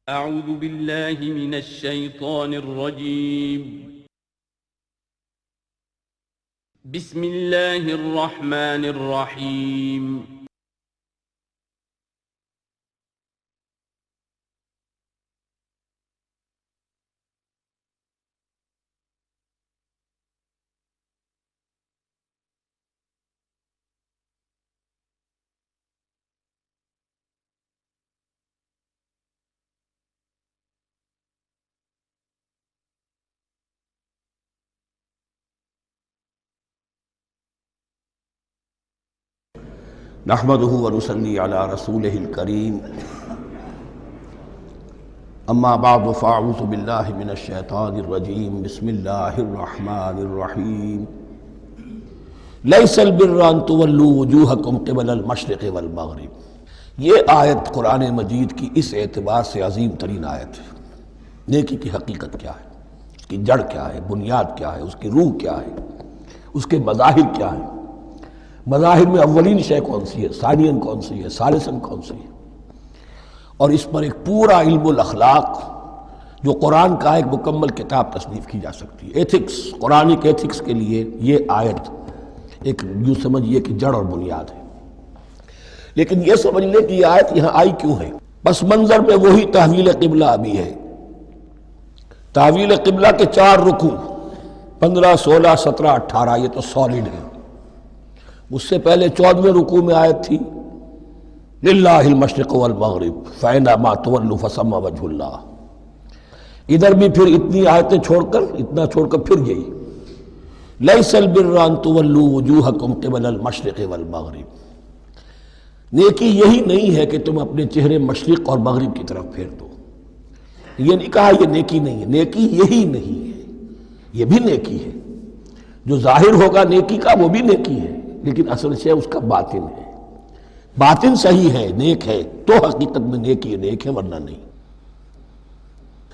اعوذ باللہ من الشیطان الرجیم بسم اللہ الرحمن الرحیم نحمده ونصلي على رسوله الكريم اما بعد فاعوذ بالله من الشیطان الرجیم بسم اللہ الرحمن الرحیم لیس البر ان تولوا وجوہکم قبل المشرق والمغرب۔ یہ آیت قرآن مجید کی اس اعتبار سے عظیم ترین آیت ہے۔ نیکی کی حقیقت کیا ہے، اس کی جڑ کیا ہے، بنیاد کیا ہے، اس کی روح کیا ہے، اس کے مظاہر کیا ہیں۔ مظاہر میں اولین شے کون سی ہے، ثانین کون سی ہے، ثالثاً کون سی ہے، اور اس پر ایک پورا علم الاخلاق جو قرآن کا ایک مکمل کتاب تصنیف کی جا سکتی ہے۔ ایتھکس، قرآنک ایتھکس کے لیے یہ آیت ایک یوں سمجھیے کہ جڑ اور بنیاد ہے۔ لیکن یہ سمجھ لیں کہ یہ آیت یہاں آئی کیوں ہے۔ پس منظر میں وہی تحویل قبلہ ابھی ہے۔ تحویل قبلہ کے 4 رکوع 15، 16، 17، 18 یہ تو سالڈ ہے۔ اس سے پہلے 14ویں رکوع میں آیت تھی للہ المشرق والمغرب فأینما تولوا فثم وجہ اللہ۔ ادھر بھی پھر اتنی آیتیں چھوڑ کر، اتنا چھوڑ کر پھر یہی لیس البر ان تولوا وجوہکم قبل المشرق والمغرب۔ نیکی یہی نہیں ہے کہ تم اپنے چہرے مشرق اور مغرب کی طرف پھیر دو۔ یہ نہیں کہا یہ نیکی نہیں ہے، نیکی یہی نہیں ہے، یہ بھی نیکی ہے۔ جو ظاہر ہوگا نیکی کا وہ بھی نیکی ہے، لیکن اصل شے اس کا باطن ہے۔ باطن صحیح ہے، نیک ہے، تو حقیقت میں نیکی نیک ہے، ورنہ نہیں۔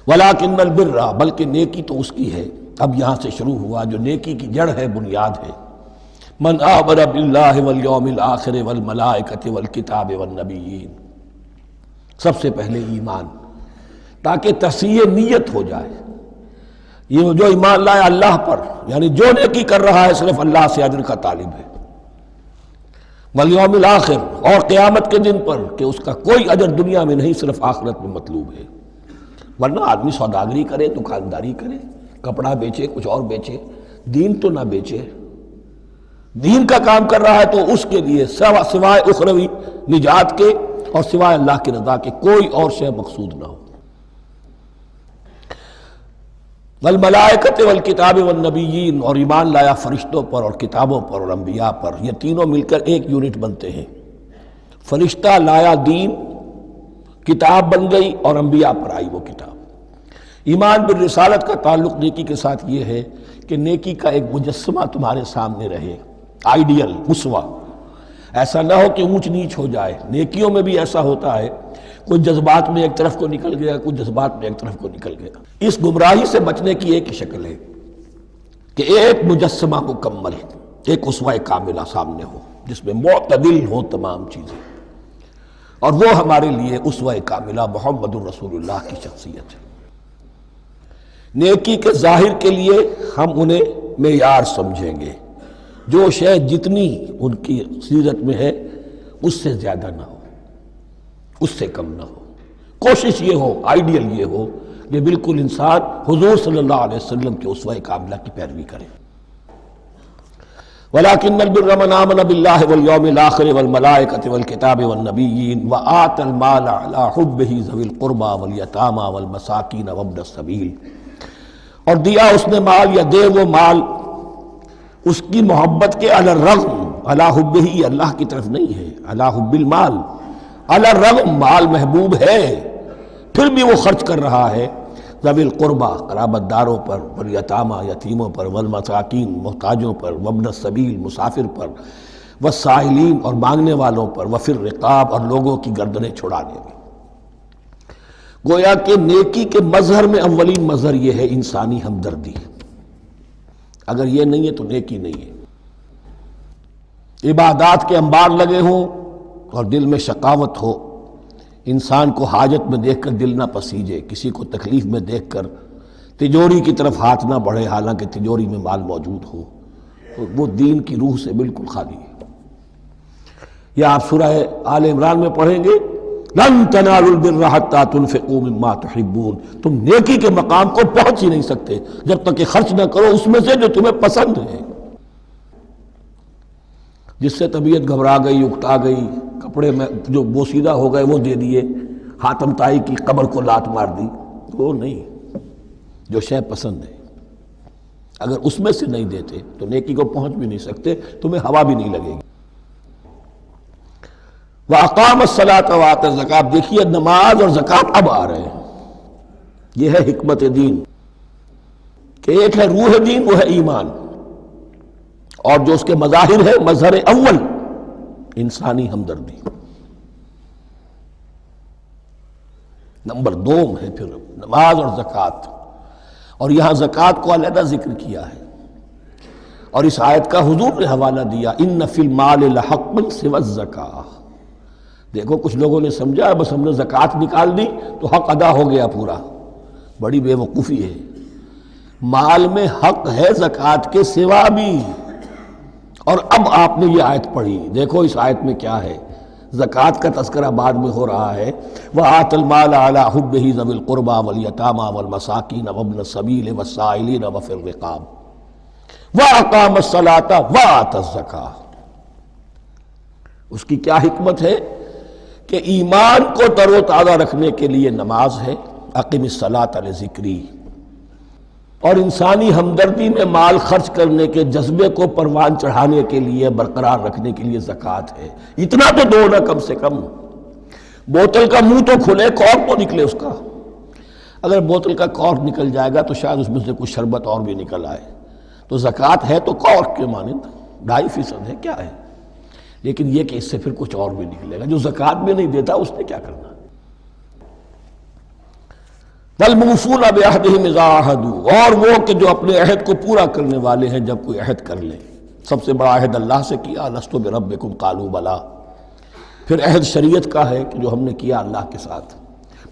وَلَٰكِنَّ الْبِرَّ، بلکہ نیکی تو اس کی ہے۔ اب یہاں سے شروع ہوا جو نیکی کی جڑ ہے، بنیاد ہے۔ مَنْ آمَنَ بِاللَّهِ وَالْيَوْمِ الْآخِرِ وَالْمَلَائِكَةِ وَالْكِتَابِ وَالنَّبِيِّينَ۔ سب سے پہلے ایمان، تاکہ تصحیح نیت ہو جائے۔ یہ جو ایمان لائے اللہ پر، یعنی جو نیکی کر رہا ہے صرف اللہ سے اجر کا طالب ہے۔ والیوم الآخر، اور قیامت کے دن پر کہ اس کا کوئی اجر دنیا میں نہیں، صرف آخرت میں مطلوب ہے۔ ورنہ آدمی سوداگری کرے، دکانداری کرے، کپڑا بیچے، کچھ اور بیچے، دین تو نہ بیچے۔ دین کا کام کر رہا ہے تو اس کے لیے سوائے اخروی نجات کے اور سوائے اللہ کی رضا کے کوئی اور شے مقصود نہ ہو۔ والملائکۃ والکتاب والنبیین، اور ایمان لایا فرشتوں پر اور کتابوں پر اور انبیاء پر۔ یہ تینوں مل کر ایک یونٹ بنتے ہیں۔ فرشتہ لایا دین، کتاب بن گئی، اور انبیاء پر آئی وہ کتاب۔ ایمان بالرسالت کا تعلق نیکی کے ساتھ یہ ہے کہ نیکی کا ایک مجسمہ تمہارے سامنے رہے، آئیڈیل، اسوہ۔ ایسا نہ ہو کہ اونچ نیچ ہو جائے۔ نیکیوں میں بھی ایسا ہوتا ہے، کوئی جذبات میں ایک طرف کو نکل گیا، کچھ جذبات میں ایک طرف کو نکل گیا۔ اس گمراہی سے بچنے کی ایک ہی شکل ہے کہ ایک مجسمہ مکمل، ایک اسوہ کاملہ سامنے ہو جس میں معتدل ہو تمام چیزیں، اور وہ ہمارے لیے اسوہ کاملہ محمد الرسول اللہ کی شخصیت ہے۔ نیکی کے ظاہر کے لیے ہم انہیں معیار سمجھیں گے، جو شے جتنی ان کی سیرت میں ہے اس سے زیادہ نہ ہو، اس سے کم نہ ہو۔ کوشش یہ ہو، آئیڈیل یہ ہو کہ بالکل انسان حضور صلی اللہ علیہ وسلم کے اسوہ کاملہ کی پیروی کرے۔ وَلَٰكِنَّ الْبِرَّ مَنْ آمَنَ بِاللَّهِ وَالْيَوْمِ الْآخِرِ وَالْمَلَائِكَةِ وَالْكِتَابِ وَالنَّبِيِّينَ وَآتَى الْمَالَ عَلَىٰ حُبِّهِ ذَوِي الْقُرْبَىٰ وَالْيَتَامَىٰ وَالْمَسَاكِينَ وَابْنَ السَّبِيلِ، اور دیا اس نے مال یا دے وہ مال اس کی محبت کے علی الرغم، علی حبہ اللہ کی طرف نہیں ہے، علی حب المال، علی الرغم مال محبوب ہے پھر بھی وہ خرچ کر رہا ہے، ذوی القربہ قرابت داروں پر، والیتامى یتیموں پر، والمساکین محتاجوں پر، وابن السبیل مسافر پر، والسائلین اور مانگنے والوں پر، وفی الرقاب اور لوگوں کی گردنیں چھڑانے میں۔ گویا کہ نیکی کے مظہر میں اولین مظہر یہ ہے انسانی ہمدردی۔ اگر یہ نہیں ہے تو نیکی نہیں ہے۔ عبادات کے انبار لگے ہوں اور دل میں شقاوت ہو، انسان کو حاجت میں دیکھ کر دل نہ پسیجے، کسی کو تکلیف میں دیکھ کر تجوری کی طرف ہاتھ نہ بڑھے حالانکہ تجوری میں مال موجود ہو، تو وہ دین کی روح سے بالکل خالی ہے۔ یا آپ سورہ آل عمران میں پڑھیں گے لن تنالوا البر حتى تنفقوا مما تحبون، تم نیکی کے مقام کو پہنچ ہی نہیں سکتے جب تک کہ خرچ نہ کرو اس میں سے جو تمہیں پسند ہے۔ جس سے طبیعت گھبرا گئی، اکتا گئی، کپڑے میں جو بوسیدہ ہو گئے وہ دے دیے، حاتم طائی کی قبر کو لات مار دی، وہ نہیں، جو شے پسند ہے اگر اس میں سے نہیں دیتے تو نیکی کو پہنچ بھی نہیں سکتے، تمہیں ہوا بھی نہیں لگے گی۔ وَأَقَامَ الصَّلَاةَ وَآتَى الزَّكَاةَ، دیکھیے نماز اور زکوٰۃ اب آ رہے ہیں۔ یہ ہے حکمت دین کہ ایک ہے روح دین، وہ ہے ایمان، اور جو اس کے مظاہر ہے، مظہر اول انسانی ہمدردی، نمبر دوم ہے پھر نماز اور زکوٰۃ، اور یہاں زکوٰۃ کو علیحدہ ذکر کیا ہے، اور اس آیت کا حضور نے حوالہ دیا ان فی المال لحقا سوى الزکاۃ۔ دیکھو کچھ لوگوں نے سمجھا بس ہم نے زکوٰۃ نکال دی تو حق ادا ہو گیا پورا، بڑی بے وقوفی ہے۔ مال میں حق ہے زکوٰۃ کے سوا بھی، اور اب آپ نے یہ آیت پڑھی، دیکھو اس آیت میں کیا ہے، زکوٰۃ کا تذکرہ بعد میں ہو رہا ہے، وَآتَ الْمَالَ عَلَىٰ حُبِّهِ ذَوِي الْقُرْبَىٰ وَالْيَتَامَىٰ وَالْمَسَاكِينَ وَابْنَ السَّبِيلِ وَالسَّائِلِينَ وَفِي الرِّقَابِ وَأَقَامَ الصَّلَاةَ وَآتَى الزَّكَاةَ۔ اس کی کیا حکمت ہے کہ ایمان کو تر و تازہ رکھنے کے لیے نماز ہے، اقم الصلاۃ لذکری، اور انسانی ہمدردی میں مال خرچ کرنے کے جذبے کو پروان چڑھانے کے لیے، برقرار رکھنے کے لیے زکوٰۃ ہے۔ اتنا تو دو نا کم سے کم، بوتل کا منہ تو کھلے، کارک تو نکلے اس کا۔ اگر بوتل کا کارک نکل جائے گا تو شاید اس میں سے کچھ شربت اور بھی نکل آئے، تو زکوٰۃ ہے تو کارک کے مانند 2.5% ہے، کیا ہے، لیکن یہ کہ اس سے پھر کچھ اور بھی نکلے گا۔ جو زکوٰۃ بھی نہیں دیتا اس نے کیا کرنا۔ وَالْمُوفُونَ بِعَهْدِهِمْ إِذَا عَاهَدُوا، اور وہ کہ جو اپنے عہد کو پورا کرنے والے ہیں جب کوئی عہد کر لیں۔ سب سے بڑا عہد اللہ سے کیا، لست بربکم قالوا بلا۔ پھر عہد شریعت کا ہے کہ جو ہم نے کیا اللہ کے ساتھ،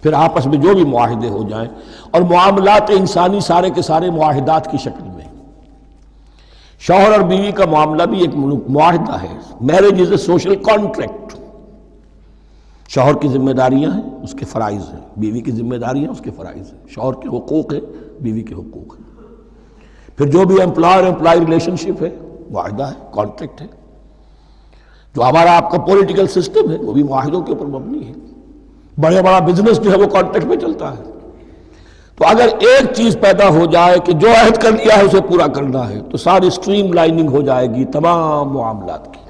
پھر آپس میں جو بھی معاہدے ہو جائیں، اور معاملات انسانی سارے کے سارے معاہدات کی شکل میں۔ شوہر اور بیوی کا معاملہ بھی ایک معاہدہ ہے، marriage is a social contract. شوہر کی ذمہ داریاں ہیں، اس کے فرائض ہیں، بیوی کی ذمہ داریاں اس کے فرائض ہیں، شوہر کے حقوق ہیں، بیوی کے حقوق ہیں۔ پھر جو بھی امپلائر امپلائی ریلیشن شپ ہے، معاہدہ ہے، کانٹریکٹ ہے۔ جو ہمارا آپ کا پولیٹیکل سسٹم ہے وہ بھی معاہدوں کے اوپر مبنی ہے، بڑا بزنس جو ہے وہ کانٹریکٹ پہ چلتا ہے۔ تو اگر ایک چیز پیدا ہو جائے کہ جو عہد کر لیا ہے اسے پورا کرنا ہے، تو ساری اسٹریم لائننگ ہو جائے گی تمام معاملات کی۔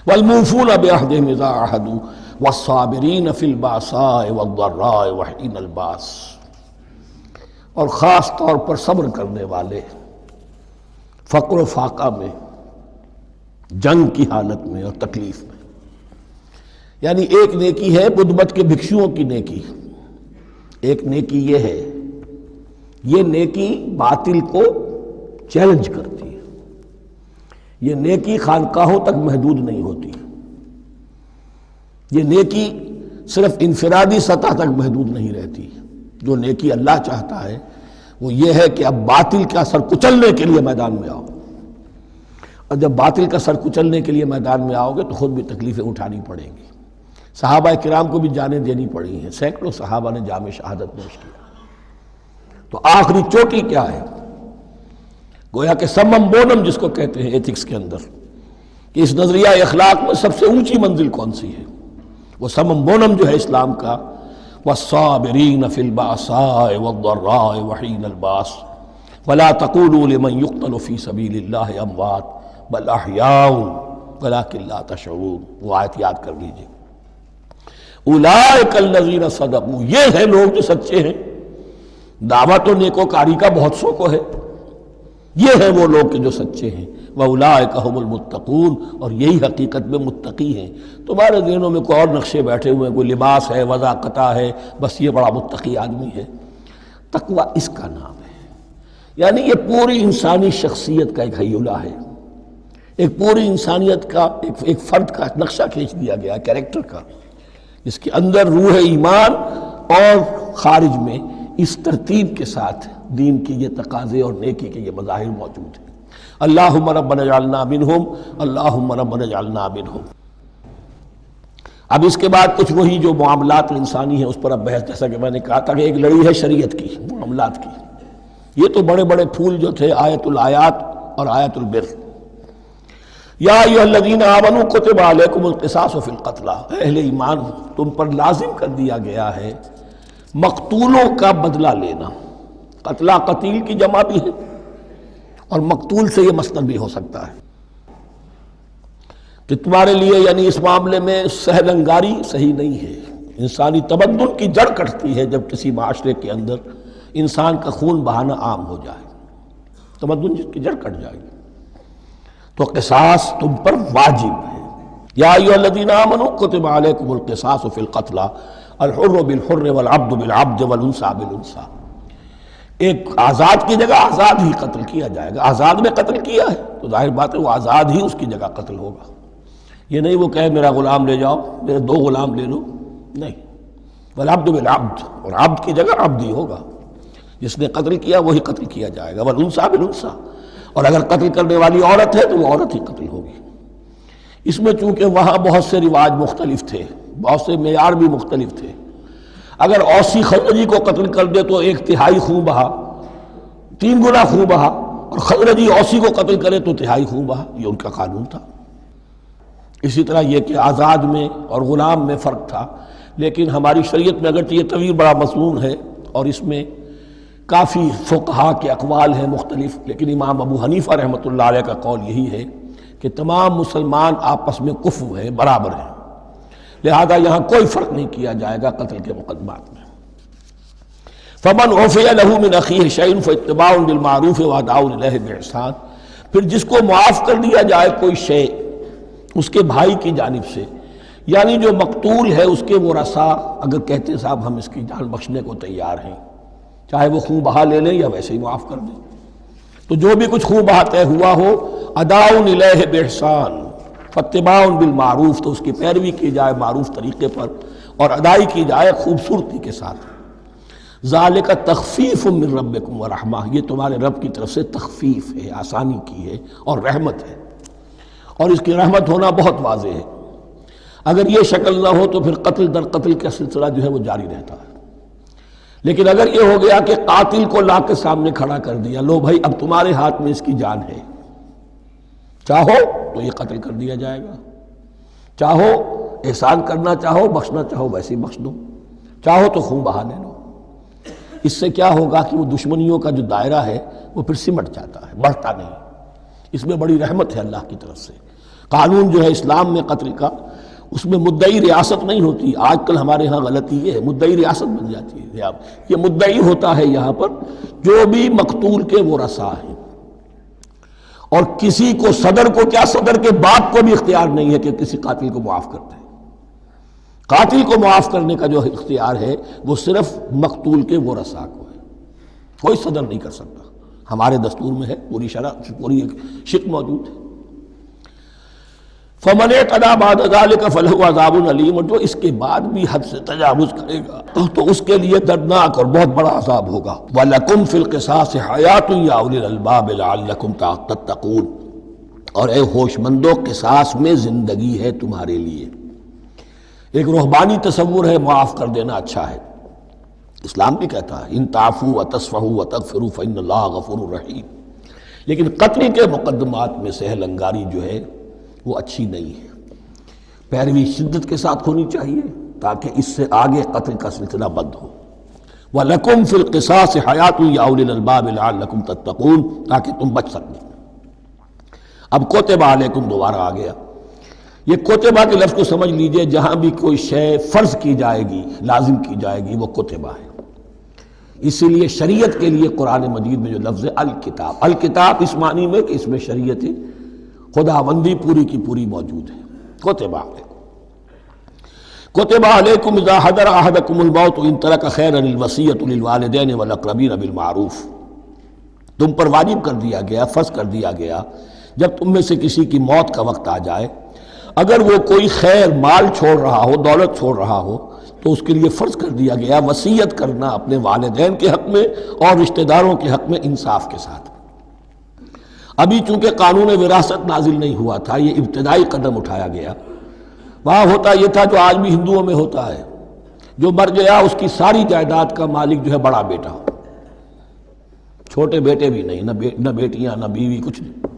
وَالْمُوفُونَ بِعَهْدِهِمْ إِذَا عَاهَدُوا وَالصَّابِرِينَ فِي الْبَأْسَاءِ وَالضَّرَّاءِ وَحِينَ الْبَأْسِ، اور خاص طور پر صبر کرنے والے فقر و فاقہ میں، جنگ کی حالت میں اور تکلیف میں۔ یعنی ایک نیکی ہے بدھ مت کے بھکشوؤں کی نیکی، ایک نیکی یہ ہے، یہ نیکی باطل کو چیلنج کرتی ہے، یہ نیکی خانقاہوں تک محدود نہیں ہوتی، یہ نیکی صرف انفرادی سطح تک محدود نہیں رہتی۔ جو نیکی اللہ چاہتا ہے وہ یہ ہے کہ اب باطل کا سر کچلنے کے لیے میدان میں آؤ، اور جب باطل کا سر کچلنے کے لیے میدان میں آؤ گے تو خود بھی تکلیفیں اٹھانی پڑیں گی۔ صحابہ کرام کو بھی جانیں دینی پڑی ہیں، سینکڑوں صحابہ نے جام شہادت نوش کیا۔ تو آخری چوٹی کیا ہے، گویا کہ سمم بونم جس کو کہتے ہیں ایتھکس کے اندر، کہ اس نظریہ اخلاق میں سب سے اونچی منزل کون سی ہے، وہ سمم بونم جو ہے اسلام کا، وَالصَّابِرِينَ فِي الْبَأْسَاءِ وَالضَّرَّاءِ وَحِينَ الْبَأْسِ وَلَا تَقُولُوا لِمَنْ يُقْتَلُ فِي سَبِيلِ اللَّهِ أَمْوَاتٌ بَلْ أَحْيَاءٌ وَلَكِنْ لَا تَشْعُرُونَ۔ وہ آیت یاد کر لیجیے، اولئک الذین صدقوا، یہ ہیں لوگ جو سچے ہیں۔ دعوت و نیکوکاری کا بہت شوق ہے، یہ ہیں وہ لوگ کہ جو سچے ہیں۔ وَأُولَٰئِكَ هُمُ الْمُتَّقُونَ، اور یہی حقیقت میں متقی ہیں۔ تمہارے ذہنوں میں کوئی اور نقشے بیٹھے ہوئے ہیں، کوئی لباس ہے، وضاقتہ ہے، بس یہ بڑا متقی آدمی ہے۔ تقویٰ اس کا نام ہے، یعنی یہ پوری انسانی شخصیت کا ایک ہیولہ ہے، ایک پوری انسانیت کا ایک فرد کا نقشہ کھینچ دیا گیا کیریکٹر کا، اس کے اندر روح ایمان اور خارج میں اس ترتیب کے ساتھ دین کی یہ تقاضے اور نیکی کے یہ مظاہر موجود ہیں۔ اللہم ربنا اجعلنا منہم، اللہم ربنا اجعلنا منہم۔ اب اس کے بعد کچھ وہی جو معاملات انسانی ہیں اس پر اب بحث، جیسا کہ میں نے کہا تھا کہ ایک لڑی ہے شریعت کی، معاملات کی۔ یہ تو بڑے بڑے پھول جو تھے، آیت الآیات اور آیت البر۔ یا ایھا الذین آمنوا کتب علیکم القصاص فی القتلی، اہل ایمان تم پر لازم کر دیا گیا ہے مقتولوں کا بدلہ لینا۔ قتلہ قتیل کی جمع بھی ہے، اور مقتول سے یہ مصدر بھی ہو سکتا ہے کہ تمہارے لیے یعنی اس معاملے میں سہل انگاری صحیح نہیں ہے۔ انسانی تمدن کی جڑ کٹتی ہے جب کسی معاشرے کے اندر انسان کا خون بہانا عام ہو جائے، تمدن جس کی جڑ کٹ جائے گی، تو قصاص تم پر واجب ہے۔ یا ایھا الذین آمنوا کتب علیکم القصاص فی القتلی الحر بالحر والعبد بالعبد والانثى بالانثى۔ ایک آزاد کی جگہ آزاد ہی قتل کیا جائے گا۔ آزاد میں قتل کیا ہے تو ظاہر بات ہے وہ آزاد ہی اس کی جگہ قتل ہوگا۔ یہ نہیں وہ کہے میرا غلام لے جاؤ، میرے 2 غلام لے لو، نہیں۔ والعبد بالعبد، اور عبد کی جگہ عبد ہی ہوگا، جس نے قتل کیا وہی قتل کیا جائے گا۔ والانثى بالانثى، اور اگر قتل کرنے والی عورت ہے تو وہ عورت ہی قتل ہوگی۔ اس میں چونکہ وہاں بہت سے رواج مختلف تھے، بہت سے معیار بھی مختلف تھے۔ اگر اوسی خزرجی کو قتل کر دے تو 1/3 خون بہا، 3 گنا خون بہا، اور خزرجی اوسی کو قتل کرے تو 1/3 خون بہا، یہ ان کا قانون تھا۔ اسی طرح یہ کہ آزاد میں اور غلام میں فرق تھا، لیکن ہماری شریعت میں اگرچہ یہ طویل بڑا مضمون ہے اور اس میں کافی فقہا کے اقوال ہیں مختلف، لیکن امام ابو حنیفہ رحمۃ اللہ علیہ کا قول یہی ہے کہ تمام مسلمان آپس میں کفو ہیں، برابر ہیں، لہذا یہاں کوئی فرق نہیں کیا جائے گا قتل کے مقدمات میں۔ فمن عفی لہ من اخیہ شیء فاتباع بالمعروف واداء الیہ باحسان، پھر جس کو معاف کر دیا جائے کوئی شے اس کے بھائی کی جانب سے، یعنی جو مقتول ہے اس کے ورثاء اگر کہتے ہیں صاحب ہم اس کی جان بخشنے کو تیار ہیں، چاہے وہ خون بہا لے لیں یا ویسے ہی معاف کر دیں، تو جو بھی کچھ خون بہا طے ہوا ہو اداء الیہ باحسان فاتباع بالمعروف، تو اس کی پیروی کی جائے معروف طریقے پر اور ادائی کی جائے خوبصورتی کے ساتھ۔ ذالک تخفیف من ربکم ورحمہ، یہ تمہارے رب کی طرف سے تخفیف ہے، آسانی کی ہے اور رحمت ہے، اور اس کی رحمت ہونا بہت واضح ہے۔ اگر یہ شکل نہ ہو تو پھر قتل در قتل کا سلسلہ جو ہے وہ جاری رہتا ہے، لیکن اگر یہ ہو گیا کہ قاتل کو لا کے سامنے کھڑا کر دیا، لو بھائی اب تمہارے ہاتھ میں اس کی جان ہے، چاہو تو یہ قتل کر دیا جائے گا، چاہو احسان کرنا چاہو بخشنا چاہو ویسے ہی بخش دو، چاہو تو خون بہا لے لو۔ اس سے کیا ہوگا کہ وہ دشمنیوں کا جو دائرہ ہے وہ پھر سمٹ جاتا ہے، بڑھتا نہیں۔ اس میں بڑی رحمت ہے اللہ کی طرف سے۔ قانون جو ہے اسلام میں قتل کا، اس میں مدعی ریاست نہیں ہوتی۔ آج کل ہمارے ہاں غلطی یہ ہے، مدعی ریاست بن جاتی ہے۔ یہ مدعی ہوتا ہے یہاں پر جو بھی مقتول کے ورثاء ہیں، اور کسی کو صدر کو کیا صدر کے باپ کو بھی اختیار نہیں ہے کہ کسی قاتل کو معاف کر دے۔ قاتل کو معاف کرنے کا جو اختیار ہے وہ صرف مقتول کے ورثاء کو ہے، کوئی صدر نہیں کر سکتا۔ ہمارے دستور میں ہے، پوری شرع پوری شک موجود ہے۔ فمن اعتدی بعد ذلک فلہ عذاب علیم، اور جو اس کے بعد بھی حد سے تجاوز کرے گا تو اس کے لیے دردناک اور بہت بڑا عذاب ہوگا۔ وَلَكُمْ فِي الْقِصَاصِ حَيَاةٌ يَا أُولِي الْأَلْبَابِ لَعَلَّكُمْ تَتَّقُونَ، اور اے ہوش مندو قصاص میں زندگی ہے تمہارے لیے۔ ایک روحانی تصور ہے معاف کر دینا اچھا ہے، اسلام بھی کہتا ہے ان تعفوا وتصفحوا وتغفروا فإن اللہ غفور رحیم، لیکن قتل کے مقدمات میں سہل انگاری جو ہے وہ اچھی نہیں ہے، پیروی شدت کے ساتھ ہونی چاہیے تاکہ اس سے آگے قتل کا سلسلہ بند ہو۔ وَلَكُمْ فِي الْقِصَاصِ حَيَاةٌ يَا أُولِي الْأَلْبَابِ لَعَلَّكُمْ تَتَّقُونَ، تاکہ تم بچ سکیں۔ اب کتب علیکم دوبارہ آ گیا۔ یہ کتبہ کے لفظ کو سمجھ لیجئے، جہاں بھی کوئی شے فرض کی جائے گی لازم کی جائے گی وہ کتبہ ہے۔ اسی لیے شریعت کے لیے قرآن مجید میں جو لفظ ہے الکتاب، الکتاب اس معنی میں کہ اس میں شریعت خداوندی پوری کی پوری موجود ہے۔ کتبہ علیکم، کتب علیکم اذا حضر احدکم الموت ان ترک خیرا الوصیۃ للوالدین والاقربین بالمعروف، تم پر واجب کر دیا گیا، فرض کر دیا گیا، جب تم میں سے کسی کی موت کا وقت آ جائے، اگر وہ کوئی خیر مال چھوڑ رہا ہو، دولت چھوڑ رہا ہو، تو اس کے لیے فرض کر دیا گیا وصیت کرنا اپنے والدین کے حق میں اور رشتہ داروں کے حق میں انصاف کے ساتھ۔ ابھی چونکہ قانون وراثت نازل نہیں ہوا تھا، یہ ابتدائی قدم اٹھایا گیا۔ وہاں ہوتا یہ تھا جو آج بھی ہندوؤں میں ہوتا ہے، جو مر گیا اس کی ساری جائیداد کا مالک جو ہے بڑا بیٹا، چھوٹے بیٹے بھی نہیں، نہ بیٹیاں نہ بیوی، کچھ نہیں،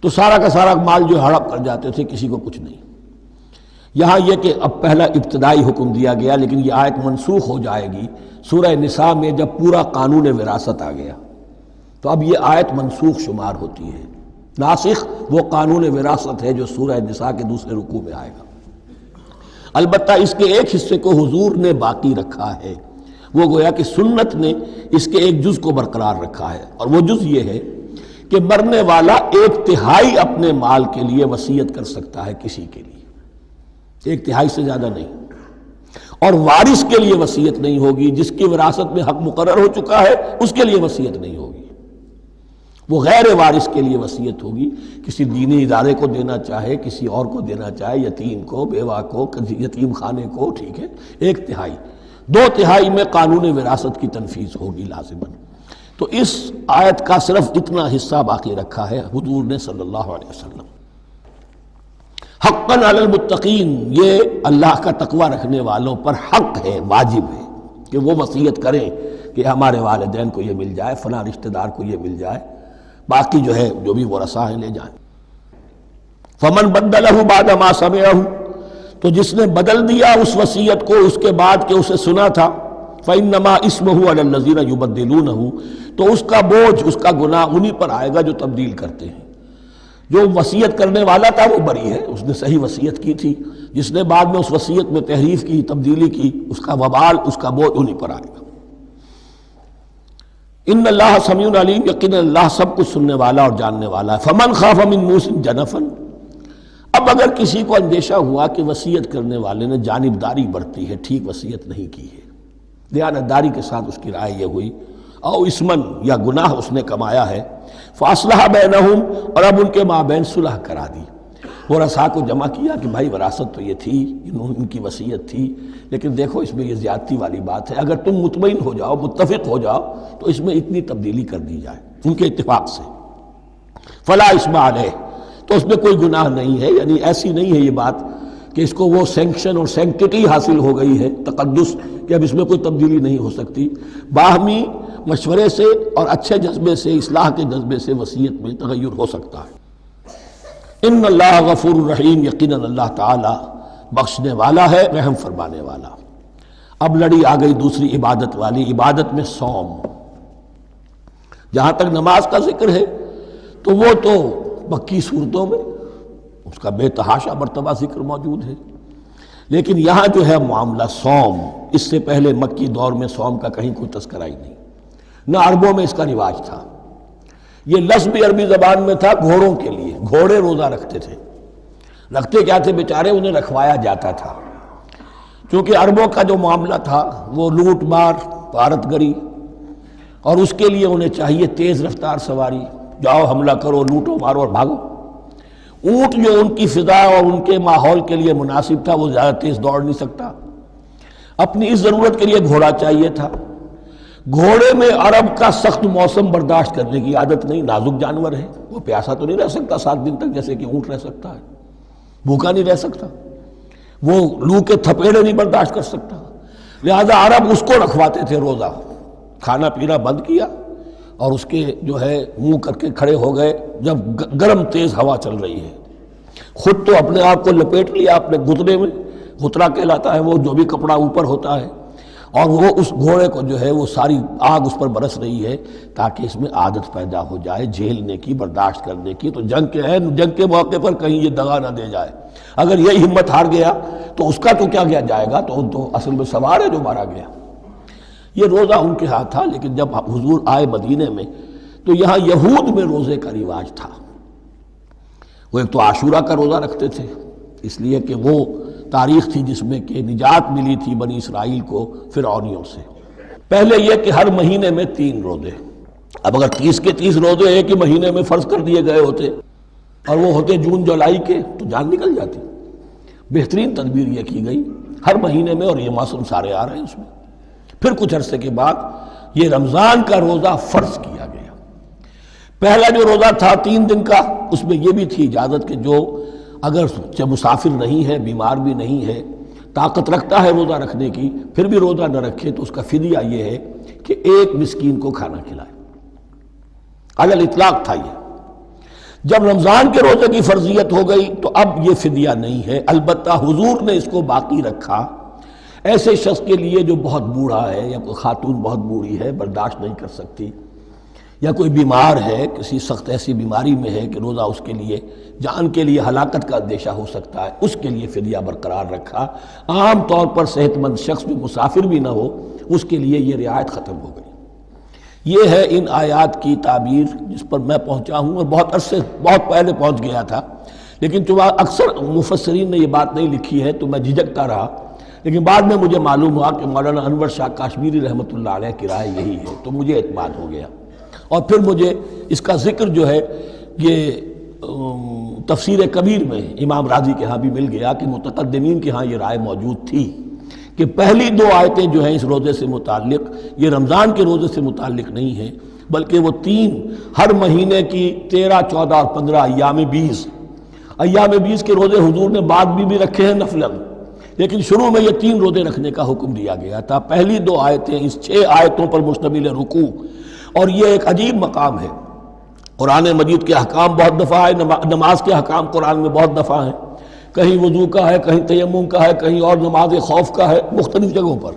تو سارا کا سارا مال جو ہڑپ کر جاتے تھے، کسی کو کچھ نہیں۔ یہاں یہ کہ اب پہلا ابتدائی حکم دیا گیا، لیکن یہ آیت منسوخ ہو جائے گی سورہ نساء میں جب پورا قانون وراثت آ گیا، تو اب یہ آیت منسوخ شمار ہوتی ہے۔ ناسخ وہ قانون وراثت ہے جو سورہ نساء کے دوسرے رکوع میں آئے گا۔ البتہ اس کے ایک حصے کو حضور نے باقی رکھا ہے، وہ گویا کہ سنت نے اس کے ایک جز کو برقرار رکھا ہے، اور وہ جز یہ ہے کہ مرنے والا 1/3 اپنے مال کے لیے وصیت کر سکتا ہے کسی کے لیے، 1/3 سے زیادہ نہیں، اور وارث کے لیے وصیت نہیں ہوگی۔ جس کی وراثت میں حق مقرر ہو چکا ہے اس کے لیے وصیت نہیں ہوگی، وہ غیر وارث کے لیے وصیت ہوگی، کسی دینی ادارے کو دینا چاہے، کسی اور کو دینا چاہے، یتیم کو، بیوہ کو، یتیم خانے کو، ٹھیک ہے، 1/3، 2/3 میں قانون وراثت کی تنفیذ ہوگی لازماً۔ تو اس آیت کا صرف اتنا حصہ باقی رکھا ہے حضور نے صلی اللہ علیہ وسلم۔ حقاً علی المتقین، یہ اللہ کا تقوی رکھنے والوں پر حق ہے، واجب ہے کہ وہ وصیت کریں کہ ہمارے والدین کو یہ مل جائے، فلاں رشتہ دار کو یہ مل جائے، باقی جو ہے جو بھی ورثاء ہیں لے جائیں۔ فمن بدلہ بعد ما سمعہ، تو جس نے بدل دیا اس وصیت کو اس کے بعد کہ اسے سنا تھا، فإنما اسمہ علی الذین یبدلونہ، تو اس کا بوجھ، اس کا گناہ انہی پر آئے گا جو تبدیل کرتے ہیں۔ جو وصیت کرنے والا تھا وہ بری ہے، اس نے صحیح وصیت کی تھی، جس نے بعد میں اس وصیت میں تحریف کی، تبدیلی کی، اس کا وبال، اس کا بوجھ انہی پر آئے گا۔ ان اللہ سمیع علیم، یقینا اللہ سب کچھ سننے والا اور جاننے والا ہے۔ فمن خاف من موص جنفا، اب اگر کسی کو اندیشہ ہوا کہ وصیت کرنے والے نے جانبداری برتی ہے، ٹھیک وصیت نہیں کی ہے، دیانتداری کے ساتھ اس کی رائے یہ ہوئی، او اسمن، یا گناہ اس نے کمایا ہے، فاصلح بینہم، اور اب ان کے مابین صلح کرا دی، ورثاء کو جمع کیا کہ بھائی وراثت تو یہ تھی، ان کی وصیت تھی، لیکن دیکھو اس میں یہ زیادتی والی بات ہے، اگر تم مطمئن ہو جاؤ، متفق ہو جاؤ تو اس میں اتنی تبدیلی کر دی جائے ان کے اتفاق سے، فلا اسم علیہ، تو اس میں کوئی گناہ نہیں ہے، یعنی ایسی نہیں ہے یہ بات کہ اس کو وہ سینکشن اور سینکٹیٹی حاصل ہو گئی ہے، تقدس، کہ اب اس میں کوئی تبدیلی نہیں ہو سکتی۔ باہمی مشورے سے اور اچھے جذبے سے، اصلاح کے جذبے سے وصیت میں تغیر ہو سکتا ہے۔ ان اللہ غفور الرحیم، یقیناً اللہ تعالی بخشنے والا ہے، رحم فرمانے والا۔ اب لڑی آ گئی دوسری عبادت والی، عبادت میں صوم۔ جہاں تک نماز کا ذکر ہے تو وہ تو مکی صورتوں میں اس کا بے تحاشا مرتبہ ذکر موجود ہے، لیکن یہاں جو ہے معاملہ صوم، اس سے پہلے مکی دور میں صوم کا کہیں کوئی تذکرہ ہی نہیں، نہ عربوں میں اس کا رواج تھا۔ یہ لفظ بھی عربی زبان میں تھا گھوڑوں کے لیے، گھوڑے روزہ رکھتے تھے، رکھتے کیا تھے بیچارے، انہیں رکھوایا جاتا تھا، چونکہ عربوں کا جو معاملہ تھا وہ لوٹ مار، غارت گری، اور اس کے لیے انہیں چاہیے تیز رفتار سواری، جاؤ حملہ کرو، لوٹو مارو اور بھاگو۔ اونٹ جو ان کی فضا اور ان کے ماحول کے لیے مناسب تھا، وہ زیادہ تیز دوڑ نہیں سکتا، اپنی اس ضرورت کے لیے گھوڑا چاہیے تھا۔ گھوڑے میں عرب کا سخت موسم برداشت کرنے کی عادت نہیں، نازک جانور ہے، وہ پیاسا تو نہیں رہ سکتا 7 دن تک جیسے کہ اونٹ رہ سکتا ہے، بھوکا نہیں رہ سکتا، وہ لو کے تھپیڑے نہیں برداشت کر سکتا، لہذا عرب اس کو رکھواتے تھے روزہ، کھانا پینا بند کیا اور اس کے جو ہے منہ کر کے کھڑے ہو گئے جب گرم تیز ہوا چل رہی ہے، خود تو اپنے آپ کو لپیٹ لیا اپنے گھٹنے میں، گھترا کہلاتا ہے وہ جو بھی کپڑا اوپر ہوتا ہے، اور وہ اس گھوڑے کو جو ہے وہ ساری آگ اس پر برس رہی ہے تاکہ اس میں عادت پیدا ہو جائے جھیلنے کی، برداشت کرنے کی، تو جنگ کے موقع پر کہیں یہ دغا نہ دے جائے۔ اگر یہ ہمت ہار گیا تو اس کا تو کیا کیا جائے گا، تو اصل میں سوار ہے جو مارا گیا۔ یہ روزہ ان کے ہاتھ تھا، لیکن جب حضور آئے مدینے میں تو یہاں یہود میں روزے کا رواج تھا، وہ ایک تو عاشورہ کا روزہ رکھتے تھے، اس لیے کہ وہ تاریخ تھی جس میں کہ نجات ملی تھی بنی اسرائیل کو فرعونیوں سے۔ پہلے یہ کہ ہر مہینے میں 3 روزے، اب اگر 30 کے 30 روزے ایک ہی مہینے میں فرض کر دیے گئے ہوتے اور وہ ہوتے جون جولائی کے تو جان نکل جاتی۔ بہترین تدبیر یہ کی گئی ہر مہینے میں، اور یہ موسم سارے آ رہے ہیں اس میں۔ پھر کچھ عرصے کے بعد یہ رمضان کا روزہ فرض کیا گیا۔ پہلا جو روزہ تھا 3 دن کا، اس میں یہ بھی تھی اجازت کہ جو اگر مسافر نہیں ہے، بیمار بھی نہیں ہے، طاقت رکھتا ہے روزہ رکھنے کی، پھر بھی روزہ نہ رکھے تو اس کا فدیہ یہ ہے کہ 1 مسکین کو کھانا کھلائے۔ علی الاطلاق تھا یہ۔ جب رمضان کے روزے کی فرضیت ہو گئی تو اب یہ فدیہ نہیں ہے، البتہ حضور نے اس کو باقی رکھا ایسے شخص کے لیے جو بہت بوڑھا ہے، یا کوئی خاتون بہت بوڑھی ہے برداشت نہیں کر سکتی، یا کوئی بیمار ہے، کسی سخت ایسی بیماری میں ہے کہ روزہ اس کے لیے جان کے لیے ہلاکت کا اندیشہ ہو سکتا ہے، اس کے لیے فدیہ برقرار رکھا۔ عام طور پر صحت مند شخص جو مسافر بھی نہ ہو اس کے لیے یہ رعایت ختم ہو گئی۔ یہ ہے ان آیات کی تعبیر جس پر میں پہنچا ہوں، اور بہت پہلے پہنچ گیا تھا، لیکن چونکہ اکثر مفسرین نے یہ بات نہیں لکھی ہے تو میں جھجکتا رہا، لیکن بعد میں مجھے معلوم ہوا کہ مولانا انور شاہ کاشمیری رحمۃ اللہ علیہ کی رائے یہی ہے، تو مجھے اعتماد ہو گیا۔ اور پھر مجھے اس کا ذکر جو ہے یہ تفسیر کبیر میں امام راضی کے ہاں بھی مل گیا کہ متقدمین کے ہاں یہ رائے موجود تھی کہ پہلی 2 آیتیں جو ہیں اس روزے سے متعلق یہ رمضان کے روزے سے متعلق نہیں ہیں، بلکہ وہ 3 ہر مہینے کی 13، 14 اور 15 ایام 20 کے روزے حضور نے بعد بھی رکھے ہیں نفلاً، لیکن شروع میں یہ 3 روزے رکھنے کا حکم دیا گیا تھا۔ پہلی 2 آیتیں اس 6 آیتوں پر مشتمل رکوع، اور یہ ایک عجیب مقام ہے۔ قرآن مجید کے احکام بہت دفعہ ہے، نماز کے احکام قرآن میں بہت دفعہ ہیں، کہیں وضو کا ہے، کہیں تیمم کا ہے، کہیں اور نماز خوف کا ہے، مختلف جگہوں پر،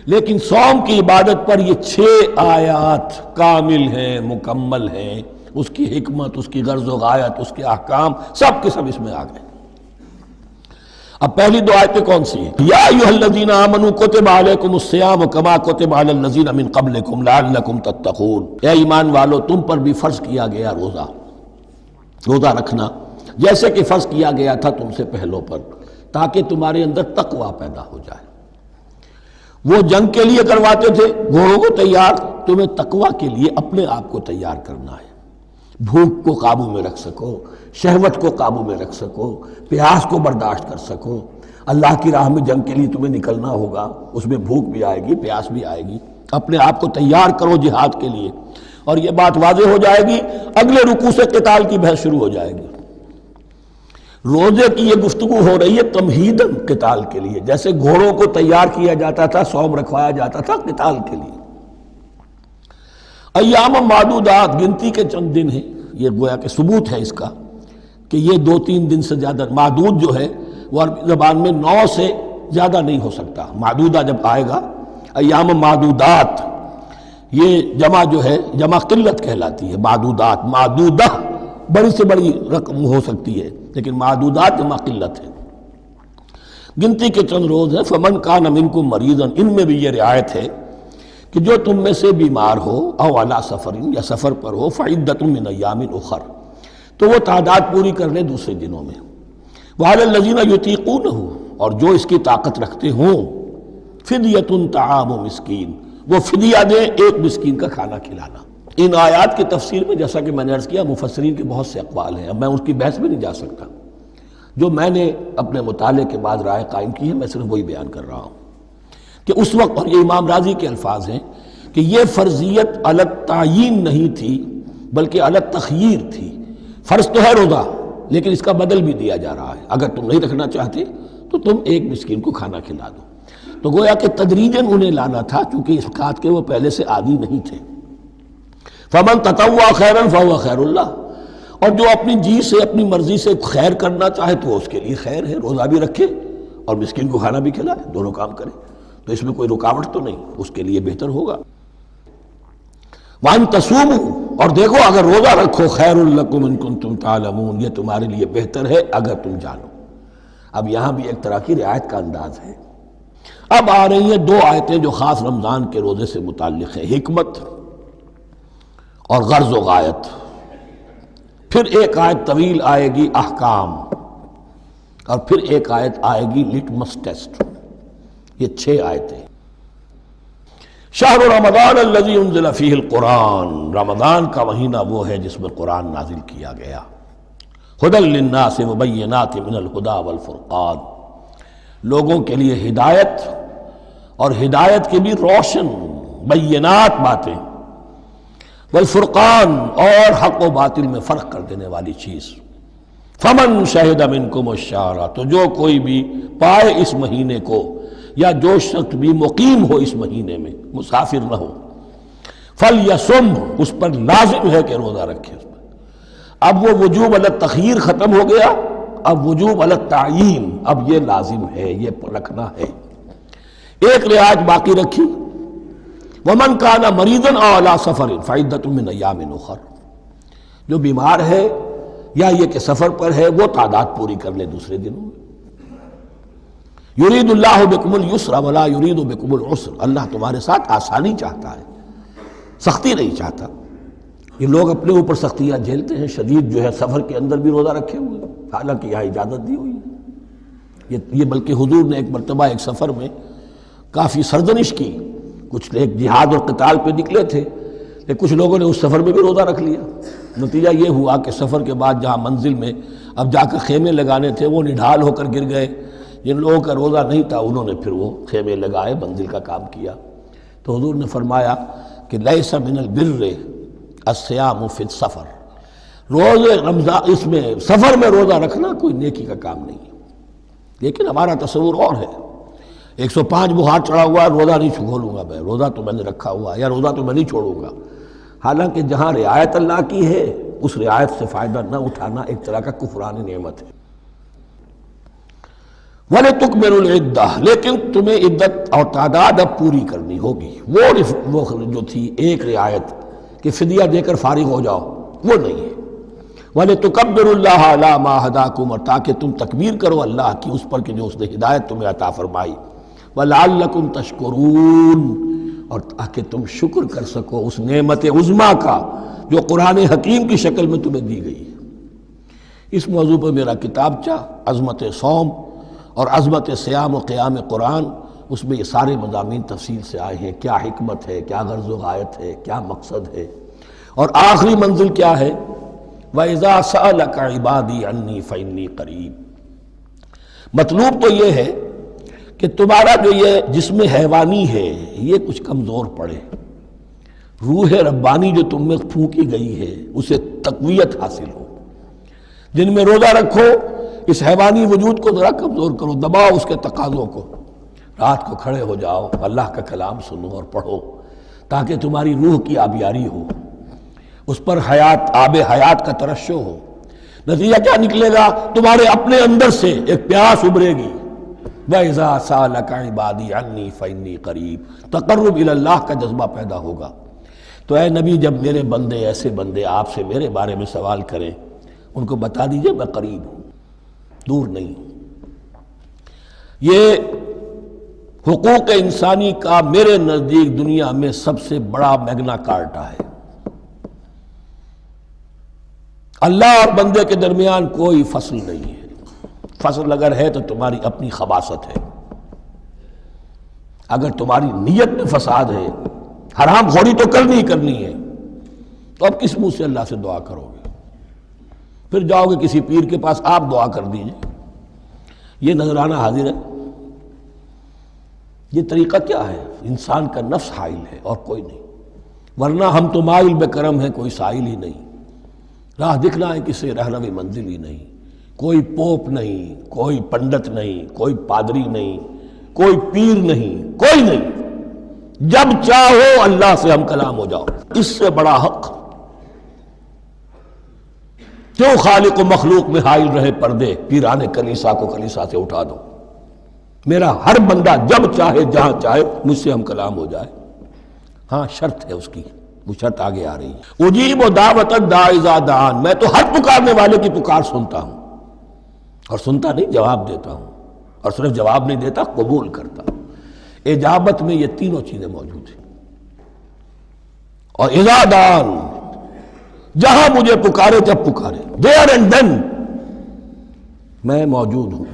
لیکن صوم کی عبادت پر یہ 6 آیات کامل ہیں، مکمل ہیں۔ اس کی حکمت، اس کی غرض و غایت، اس کے احکام سب کے سب اس میں آ گئے۔ اب پہلی 2 آیتیں کون سی ہیں؟ یا ایھا الذین آمنوا کتب علیکم الصیام کما کتب علی الذین من قبلکم لعلکم تتقون، اے ایمان والو تم پر بھی فرض کیا گیا روزہ رکھنا جیسے کہ فرض کیا گیا تھا تم سے پہلوں پر، تاکہ تمہارے اندر تقوی پیدا ہو جائے۔ وہ جنگ کے لیے کرواتے تھے گھوڑوں کو تیار، تمہیں تقوی کے لیے اپنے آپ کو تیار کرنا ہے، بھوک کو قابو میں رکھ سکو، شہوت کو قابو میں رکھ سکو، پیاس کو برداشت کر سکو۔ اللہ کی راہ میں جنگ کے لیے تمہیں نکلنا ہوگا، اس میں بھوک بھی آئے گی، پیاس بھی آئے گی، اپنے آپ کو تیار کرو جہاد کے لیے۔ اور یہ بات واضح ہو جائے گی، اگلے رکوع سے قتال کی بحث شروع ہو جائے گی۔ روزے کی یہ گفتگو ہو رہی ہے تمہیداً قتال کے لیے، جیسے گھوڑوں کو تیار کیا جاتا تھا، صوم رکھوایا جاتا تھا قتال کے لیے۔ ایام معدودات، گنتی کے چند دن ہیں، یہ گویا کہ ثبوت ہے اس کا کہ یہ 2-3 دن سے زیادہ، معدود جو ہے وہ عربی زبان میں 9 سے زیادہ نہیں ہو سکتا۔ معدودہ جب آئے گا، ایام معدودات، یہ جمع جو ہے جمع قلت کہلاتی ہے۔ معدودات، معدودہ بڑی سے بڑی رقم ہو سکتی ہے، لیکن معدودات جمع قلت ہے۔ گنتی کے چند روز ہیں۔ فمن کان منکم مریضا، ان میں بھی یہ رعایت ہے کہ جو تم میں سے بیمار ہو، او علی سفر، یا سفر پر ہو، فعدۃ من ایام اخر، تو وہ تعداد پوری کر لے دوسرے دنوں میں۔ وعلی الذین یطیقونہ، اور جو اس کی طاقت رکھتے ہوں، فدیۃ طعام مسکین، وہ فدیہ دیں 1 مسکین کا کھانا کھلانا۔ ان آیات کی تفسیر میں جیسا کہ میں نے عرض کیا مفسرین کے بہت سے اقوال ہیں، اب میں اس کی بحث میں نہیں جا سکتا، جو میں نے اپنے مطالعے کے بعد رائے قائم کی ہے میں صرف وہی بیان کر رہا ہوں کہ اس وقت، اور یہ امام راضی کے الفاظ ہیں کہ یہ فرضیت علی التعیین نہیں تھی بلکہ علی التخییر تھی۔ فرض تو ہے روزہ، لیکن اس کا بدل بھی دیا جا رہا ہے، اگر تم نہیں رکھنا چاہتے تو تم 1 مسکین کو کھانا کھلا دو۔ تو گویا کہ تدریجاً انہیں لانا تھا، چونکہ اس بات کے وہ پہلے سے عادی نہیں تھے۔ فمن تطوع خیرا فهو خیر اللہ، اور جو اپنی جی سے، اپنی مرضی سے خیر کرنا چاہے تو اس کے لیے خیر ہے، روزہ بھی رکھے اور مسکین کو کھانا بھی کھلائے، دونوں کام کرے، تو اس میں کوئی رکاوٹ تو نہیں، اس کے لیے بہتر ہوگا۔ وَأَن تَصُومُوا، اور دیکھو اگر روزہ رکھو، خیر لکم ان کنتم تعلمون، یہ تمہارے لیے بہتر ہے اگر تم جانو۔ اب یہاں بھی ایک طرح کی رعایت کا انداز ہے۔ اب آ رہی ہیں 2 آیتیں جو خاص رمضان کے روزے سے متعلق ہیں، حکمت اور غرض و غایت۔ پھر ایک آیت طویل آئے گی، احکام، اور پھر ایک آیت آئے گی لٹمس ٹیسٹ۔ یہ 6 آیتیں۔ شہر رمضان الذی انزل فیہ القرآن، رمضان کا مہینہ وہ ہے جس میں قرآن نازل کیا گیا۔ ھدی للناس وبینات من الھدی والفرقان، لوگوں کے لیے ہدایت اور ہدایت کی بھی روشن بینات باتیں، والفرقان اور حق و باطل میں فرق کر دینے والی چیز۔ فمن شہد منکم الشہر، تو جو کوئی بھی پائے اس مہینے کو، یا جو شخص بھی مقیم ہو اس مہینے میں، مسافر نہ ہو، فلیصم، اس پر لازم ہے کہ روزہ رکھے۔ اب وہ وجوب علی التخییر ختم ہو گیا، اب وجوب علی التعیین، اب یہ لازم ہے، یہ رکھنا ہے۔ ایک رعایت باقی رکھی، ومن کان مریضا او علی سفر فعدۃ من ایام اخر، جو بیمار ہے یا یہ کہ سفر پر ہے وہ تعداد پوری کر لے دوسرے دنوں میں۔ یرید اللہ بکم الیسر ولا یرید بکم العسر، اللہ تمہارے ساتھ آسانی چاہتا ہے، سختی نہیں چاہتا۔ یہ لوگ اپنے اوپر سختیاں جھیلتے ہیں، شدید جو ہے سفر کے اندر بھی روزہ رکھے ہوئے، حالانکہ یہاں اجازت دی ہوئی ہے۔ یہ بلکہ حضور نے ایک مرتبہ ایک سفر میں کافی سرزنش کی، کچھ ایک جہاد اور قتال پہ نکلے تھے، لیکن کچھ لوگوں نے اس سفر میں بھی روزہ رکھ لیا۔ نتیجہ یہ ہوا کہ سفر کے بعد جہاں منزل میں اب جا کر خیمے لگانے تھے وہ نڈھال ہو کر گر گئے، جن لوگوں کا روزہ نہیں تھا انہوں نے پھر وہ خیمے لگائے، منزل کا کام کیا۔ تو حضور نے فرمایا کہ لیس من البر الصیام فی السفر، روزے رمضان اس میں سفر میں روزہ رکھنا کوئی نیکی کا کام نہیں ہے۔ لیکن ہمارا تصور اور ہے، 105 بخار چڑھا ہوا ہے، روزہ نہیں کھولوں گا میں، روزہ تو میں نے رکھا ہوا ہے، یا روزہ تو میں نہیں چھوڑوں گا۔ حالانکہ جہاں رعایت اللہ کی ہے اس رعایت سے فائدہ نہ اٹھانا ایک طرح کا کفران نعمت ہے۔ وَلِتُكْمِلُوا الْعِدَّةَ، لیکن تمہیں عدت اور تعداد اب پوری کرنی ہوگی۔ وہ جو تھی ایک رعایت کہ فدیہ دے کر فارغ ہو جاؤ، وہ نہیں ہے۔ وَلِتُكَبِّرُوا اللَّهَ عَلَىٰ مَا هَدَاكُمْ، اور تاکہ تم تکبیر کرو اللہ کی اس پر کہ جو اس نے ہدایت تمہیں عطا فرمائی۔ وَلَعَلَّكُمْ تَشْكُرُونَ، اور تاکہ تم شکر کر سکو اس نعمت عظمیٰ کا جو قرآن حکیم کی شکل میں تمہیں دی گئی ہے۔ اس موضوع پر میرا کتابچہ عظمت صوم اور عظمت صیام و قیام قرآن، اس میں یہ سارے مضامین تفصیل سے آئے ہیں، کیا حکمت ہے، کیا غرض و غایت ہے، کیا مقصد ہے، اور آخری منزل کیا ہے، وَإِذَا سَأَلَكَ عِبَادِي عَنِّي فَإِنِّي قَرِيبٌ۔ مطلوب تو یہ ہے کہ تمہارا جو یہ جسم حیوانی ہے یہ کچھ کمزور پڑے، روح ربانی جو تم میں پھونکی گئی ہے اسے تقویت حاصل ہو۔ جن میں روزہ رکھو، اس حیوانی وجود کو ذرا کمزور کرو، دباؤ اس کے تقاضوں کو، رات کو کھڑے ہو جاؤ، اللہ کا کلام سنو اور پڑھو، تاکہ تمہاری روح کی آبیاری ہو، اس پر حیات، آب حیات کا ترشح ہو۔ نتیجہ کیا نکلے گا؟ تمہارے اپنے اندر سے ایک پیاس ابھرے گی، وَإِذَا سَأَلَكَ عِبَادِي عَنِّي فَإِنِّي قَرِيبٌ، تقرب الی اللہ کا جذبہ پیدا ہوگا۔ تو اے نبی، جب میرے بندے، ایسے بندے آپ سے میرے بارے میں سوال کریں، ان کو بتا دیجئے میں قریب ہوں، دور نہیں ہوں۔ یہ حقوق انسانی کا میرے نزدیک دنیا میں سب سے بڑا میگنا کارٹا ہے۔ اللہ اور بندے کے درمیان کوئی فصل نہیں ہے، فصل اگر ہے تو تمہاری اپنی خباثت ہے، اگر تمہاری نیت میں فساد ہے، حرام خوری تو کرنی ہی کرنی ہے، تو اب کس منہ سے اللہ سے دعا کرو گے؟ پھر جاؤ گے کسی پیر کے پاس، آپ دعا کر دیجئے، یہ نذرانہ حاضر ہے؟ یہ طریقہ کیا ہے؟ انسان کا نفس حائل ہے اور کوئی نہیں، ورنہ ہم تو مائل بے کرم ہیں، کوئی سائل ہی نہیں، راہ دکھنا ہے کسی رہنوی منزل ہی نہیں، کوئی پوپ نہیں، کوئی پنڈت نہیں، کوئی پادری نہیں، کوئی پیر نہیں، کوئی نہیں، جب چاہو اللہ سے ہم کلام ہو جاؤ۔ اس سے بڑا حق کیوں خالق و مخلوق میں حائل رہے پردے؟ پیران کلیسا کو کلیسا سے اٹھا دو، میرا ہر بندہ جب چاہے جہاں چاہے مجھ سے ہم کلام ہو جائے۔ ہاں شرط ہے اس کی، وہ شرط آگے آ رہی ہے، اجیب دعوت الداعی اذا دعان، میں تو ہر پکارنے والے کی پکار سنتا ہوں، اور سنتا نہیں جواب دیتا ہوں، اور صرف جواب نہیں دیتا، قبول کرتا ہوں۔ اجابت میں یہ تینوں چیزیں موجود ہیں۔ اور اذا دعان، جہاں مجھے پکارے جب پکارے، there and then میں موجود ہوں۔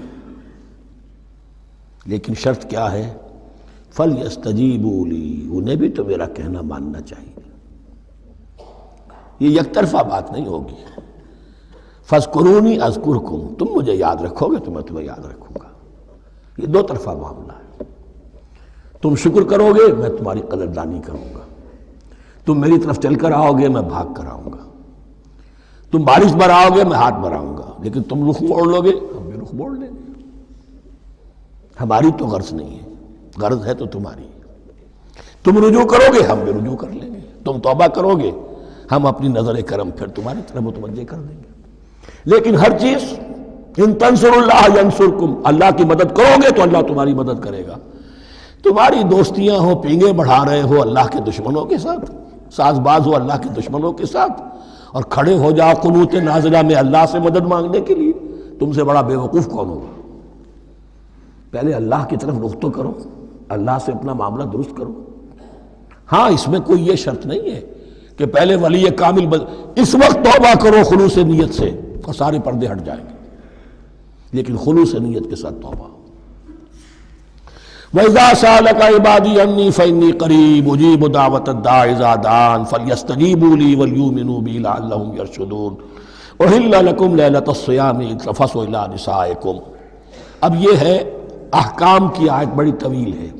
لیکن شرط کیا ہے؟ فَلْيَسْتَجِيبُوا لِي، انہیں بھی تو میرا کہنا ماننا چاہیے، یہ یک طرفہ بات نہیں ہوگی۔ فاذکرونی اذکرکم، تم مجھے یاد رکھو گے تو میں تمہیں یاد رکھوں گا۔ یہ دو طرفہ معاملہ ہے۔ تم شکر کرو گے میں تمہاری قدردانی کروں گا، تم میری طرف چل کر آؤ گے میں بھاگ کر آؤں گا، تم بارش برآؤ گے میں ہاتھ بڑھاؤں گا، لیکن تم رخ موڑ لو گے ہم بھی رخ موڑ لیں گے۔ ہماری تو غرض نہیں ہے، غرض ہے تو تمہاری۔ تم رجوع کرو گے ہم بھی رجوع کر لیں گے، تم توبہ کرو گے ہم اپنی نظر کرم پھر تمہاری طرف متوجہ کر دیں گے۔ لیکن ہر چیز ان تنصروا اللہ ینصرکم، اللہ کی مدد کرو گے تو اللہ تمہاری مدد کرے گا۔ تمہاری دوستیاں ہو، پینگے بڑھا رہے ہو اللہ کے دشمنوں کے ساتھ، ساز باز ہو اللہ کے دشمنوں کے ساتھ، اور کھڑے ہو جاؤ قنوت نازلہ میں اللہ سے مدد مانگنے کے لیے، تم سے بڑا بے وقوف کون ہوگا؟ پہلے اللہ کی طرف رخ تو کرو، اللہ سے اپنا معاملہ درست کرو۔ ہاں اس میں کوئی یہ شرط نہیں ہے کہ پہلے ولی کامل اس وقت توبہ کرو خلوص نیت سے اور سارے پردے ہٹ جائیں گے، لیکن خلوص نیت کے ساتھ توبہ۔ وَإِذَا سَأَلَكَ عِبَادِي عَنِّي فَإِنِّي قَرِيبٌ أُجِيبُ دَعْوَةَ الدَّاعِ إِذَا دَعَانِ فَلْيَسْتَجِيبُوا لِي وَلْيُؤْمِنُوا بِي لَعَلَّهُمْ يَرْشُدُونَ أُحِلَّ لَكُمْ لَيْلَةَ الصِّيَامِ الرَّفَثُ إِلَىٰ نِسَائِكُمْ۔ اب یہ ہے احکام کی آیت، بڑی طویل ہے،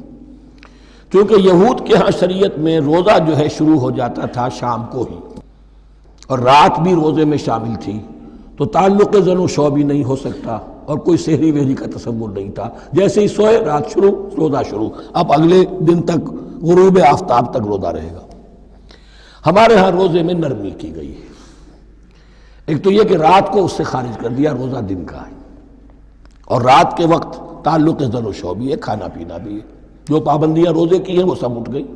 کیونکہ یہود کے ہاں شریعت میں روزہ جو ہے شروع ہو جاتا تھا شام کو ہی، اور رات بھی روزے میں شامل تھی، تو تعلق زن و شو بھی نہیں ہو سکتا، اور کوئی سحری وحری کا تصور نہیں تھا، جیسے ہی سوئے رات شروع روزہ شروع، اب اگلے دن تک غروب آفتاب تک روزہ رہے گا۔ ہمارے ہاں روزے میں نرمی کی گئی ہے، ایک تو یہ کہ رات کو اس سے خارج کر دیا، روزہ دن کا ہے، اور رات کے وقت تعلق زن و شو بھی ہے، کھانا پینا بھی ہے، جو پابندیاں روزے کی ہیں وہ سب اٹھ گئی۔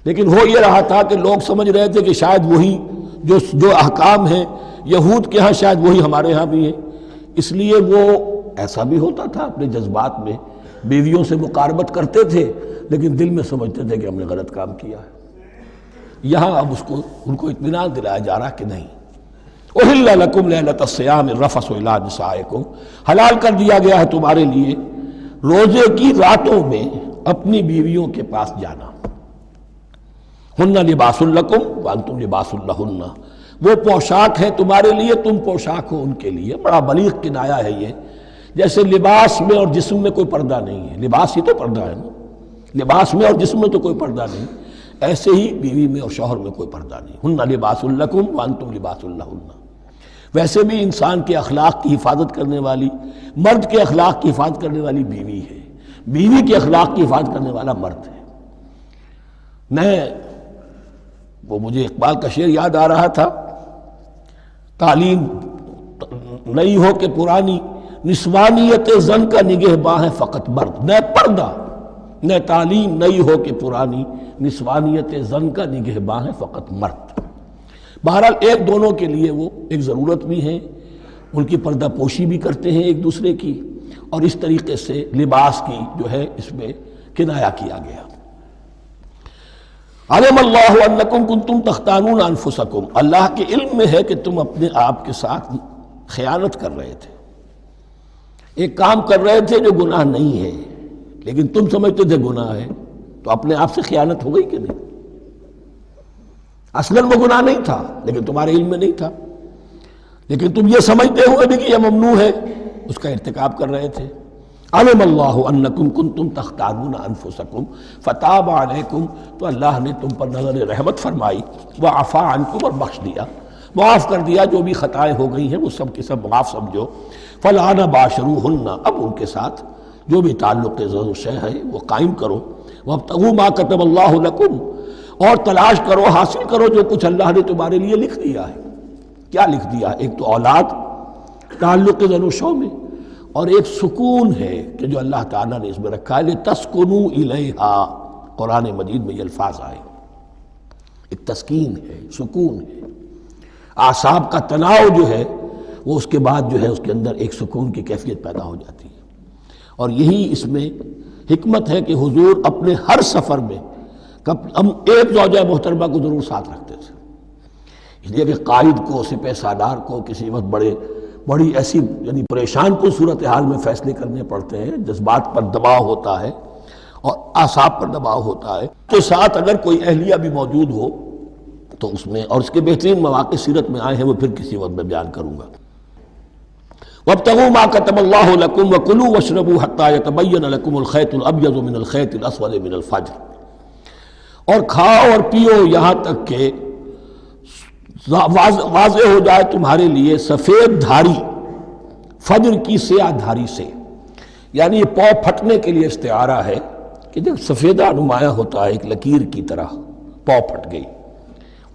لیکن ہو یہ رہا تھا کہ لوگ سمجھ رہے تھے کہ شاید وہی جو احکام ہیں یہود کے ہاں شاید وہی ہمارے ہاں بھی ہیں، اس لیے وہ ایسا بھی ہوتا تھا اپنے جذبات میں بیویوں سے مقاربت کرتے تھے، لیکن دل میں سمجھتے تھے کہ ہم نے غلط کام کیا ہے۔ یہاں اب ان کو اطمینان دلایا جا رہا کہ نہیں، أُحِلَّ لَكُمْ لَيْلَةَ الصِّيَامِ الرَّفَثُ إِلَىٰ نِسَائِكُمْ، حلال کر دیا گیا ہے تمہارے لیے روزے کی راتوں میں اپنی بیویوں کے پاس جانا۔ ہن لباس لکم وانتم لباس لہن، وہ پوشاک ہے تمہارے لیے، تم پوشاک ہو ان کے لیے۔ بڑا بلیغ کنایا ہے یہ، جیسے لباس میں اور جسم میں کوئی پردہ نہیں ہے، لباس ہی تو پردہ ہے نا، لباس میں اور جسم میں تو کوئی پردہ نہیں، ایسے ہی بیوی میں اور شوہر میں کوئی پردہ نہیں۔ ہن لباس لکم وانتم لباس لہن۔ ویسے بھی انسان کے اخلاق کی حفاظت کرنے والی، مرد کے اخلاق کی حفاظت کرنے والی بیوی ہے، بیوی کے اخلاق کی حفاظت کرنے والا مرد ہے۔ وہ مجھے اقبال کا شعر یاد آ رہا تھا، تعلیم نئی ہو کہ پرانی، نسوانیت زن کا نگہباں ہے فقط مرد، نہ پردہ نہ تعلیم نئی ہو کہ پرانی، نسوانیت زن کا نگہباں ہے فقط مرد۔ بہرحال ایک دونوں کے لیے وہ ایک ضرورت بھی ہے، ان کی پردہ پوشی بھی کرتے ہیں ایک دوسرے کی، اور اس طریقے سے لباس کی جو ہے اس میں کنایا کیا گیا۔ علم اللہ انکم کنتم تختانون انفسکم، اللہ کے علم میں ہے کہ تم اپنے آپ کے ساتھ خیانت کر رہے تھے، ایک کام کر رہے تھے جو گناہ نہیں ہے، لیکن تم سمجھتے تھے گناہ ہے، تو اپنے آپ سے خیانت ہو گئی کہ نہیں؟ اصلاً وہ گناہ نہیں تھا لیکن تمہارے علم میں نہیں تھا، لیکن تم یہ سمجھتے ہوئے بھی کہ یہ ممنوع ہے، اس کا ارتکاب کر رہے تھے۔ علم اللہ انکم کنتم تختانون انفسکم فتاب علیکم، تو اللہ نے تم پر نظر رحمت فرمائی، وعفا عنکم، اور بخش دیا، معاف کر دیا، جو بھی خطائیں ہو گئی ہیں وہ سب کے سب معاف سمجھو۔ فالآن باشروہن، اب ان کے ساتھ جو بھی تعلق زد و شے ہے وہ قائم کرو، وابتغوا ما کتب اللہ لکم، اور تلاش کرو، حاصل کرو جو کچھ اللہ نے تمہارے لیے لکھ دیا ہے۔ کیا لکھ دیا ہے؟ ایک تو اولاد تعلق زد و شو میں، اور ایک سکون ہے کہ جو اللہ تعالیٰ نے اس میں رکھا ہے، لِتَسْكُنُوا إِلَيْهَا، قرآن مجید میں یہ الفاظ آئے، ایک تسکین ہے، سکون ہے، اعصاب کا تناؤ جو ہے وہ اس کے بعد جو ہے اس کے اندر ایک سکون کی کیفیت پیدا ہو جاتی ہے۔ اور یہی اس میں حکمت ہے کہ حضور اپنے ہر سفر میں ہم ایک زوجہ محترمہ کو ضرور ساتھ رکھتے تھے، اس لیے کہ قائد کو، سپہ سالار کو کسی وقت بڑی ایسی یعنی پریشان کن صورتحال میں فیصلے کرنے پڑتے ہیں، جذبات پر دباؤ ہوتا ہے اور اعصاب پر دباؤ ہوتا ہے، تو ساتھ اگر کوئی اہلیہ بھی موجود ہو تو اس میں اور اس کے بہترین مواقع سیرت میں آئے ہیں، وہ پھر کسی وقت میں بیان کروں گا۔ وَابْتَغُوا مَا كَتَبَ اللَّهُ لَكُمْ وَكُلُوا وَاشْرَبُوا حَتَّى يَتَبَيَّنَ لَكُمُ الْخَيْطُ الْأَبْيَضُ مِنَ الْخَيْطِ الْأَسْوَدِ مِنَ الْفَجْرِ، اور کھاؤ اور پیو یہاں تک کہ واضح ہو جائے تمہارے لیے سفید دھاری فجر کی سیاہ دھاری سے۔ یعنی یہ پاؤ پھٹنے کے لیے استعارہ ہے کہ جب سفیدہ نمایاں ہوتا ہے ایک لکیر کی طرح، پاؤ پھٹ گئی،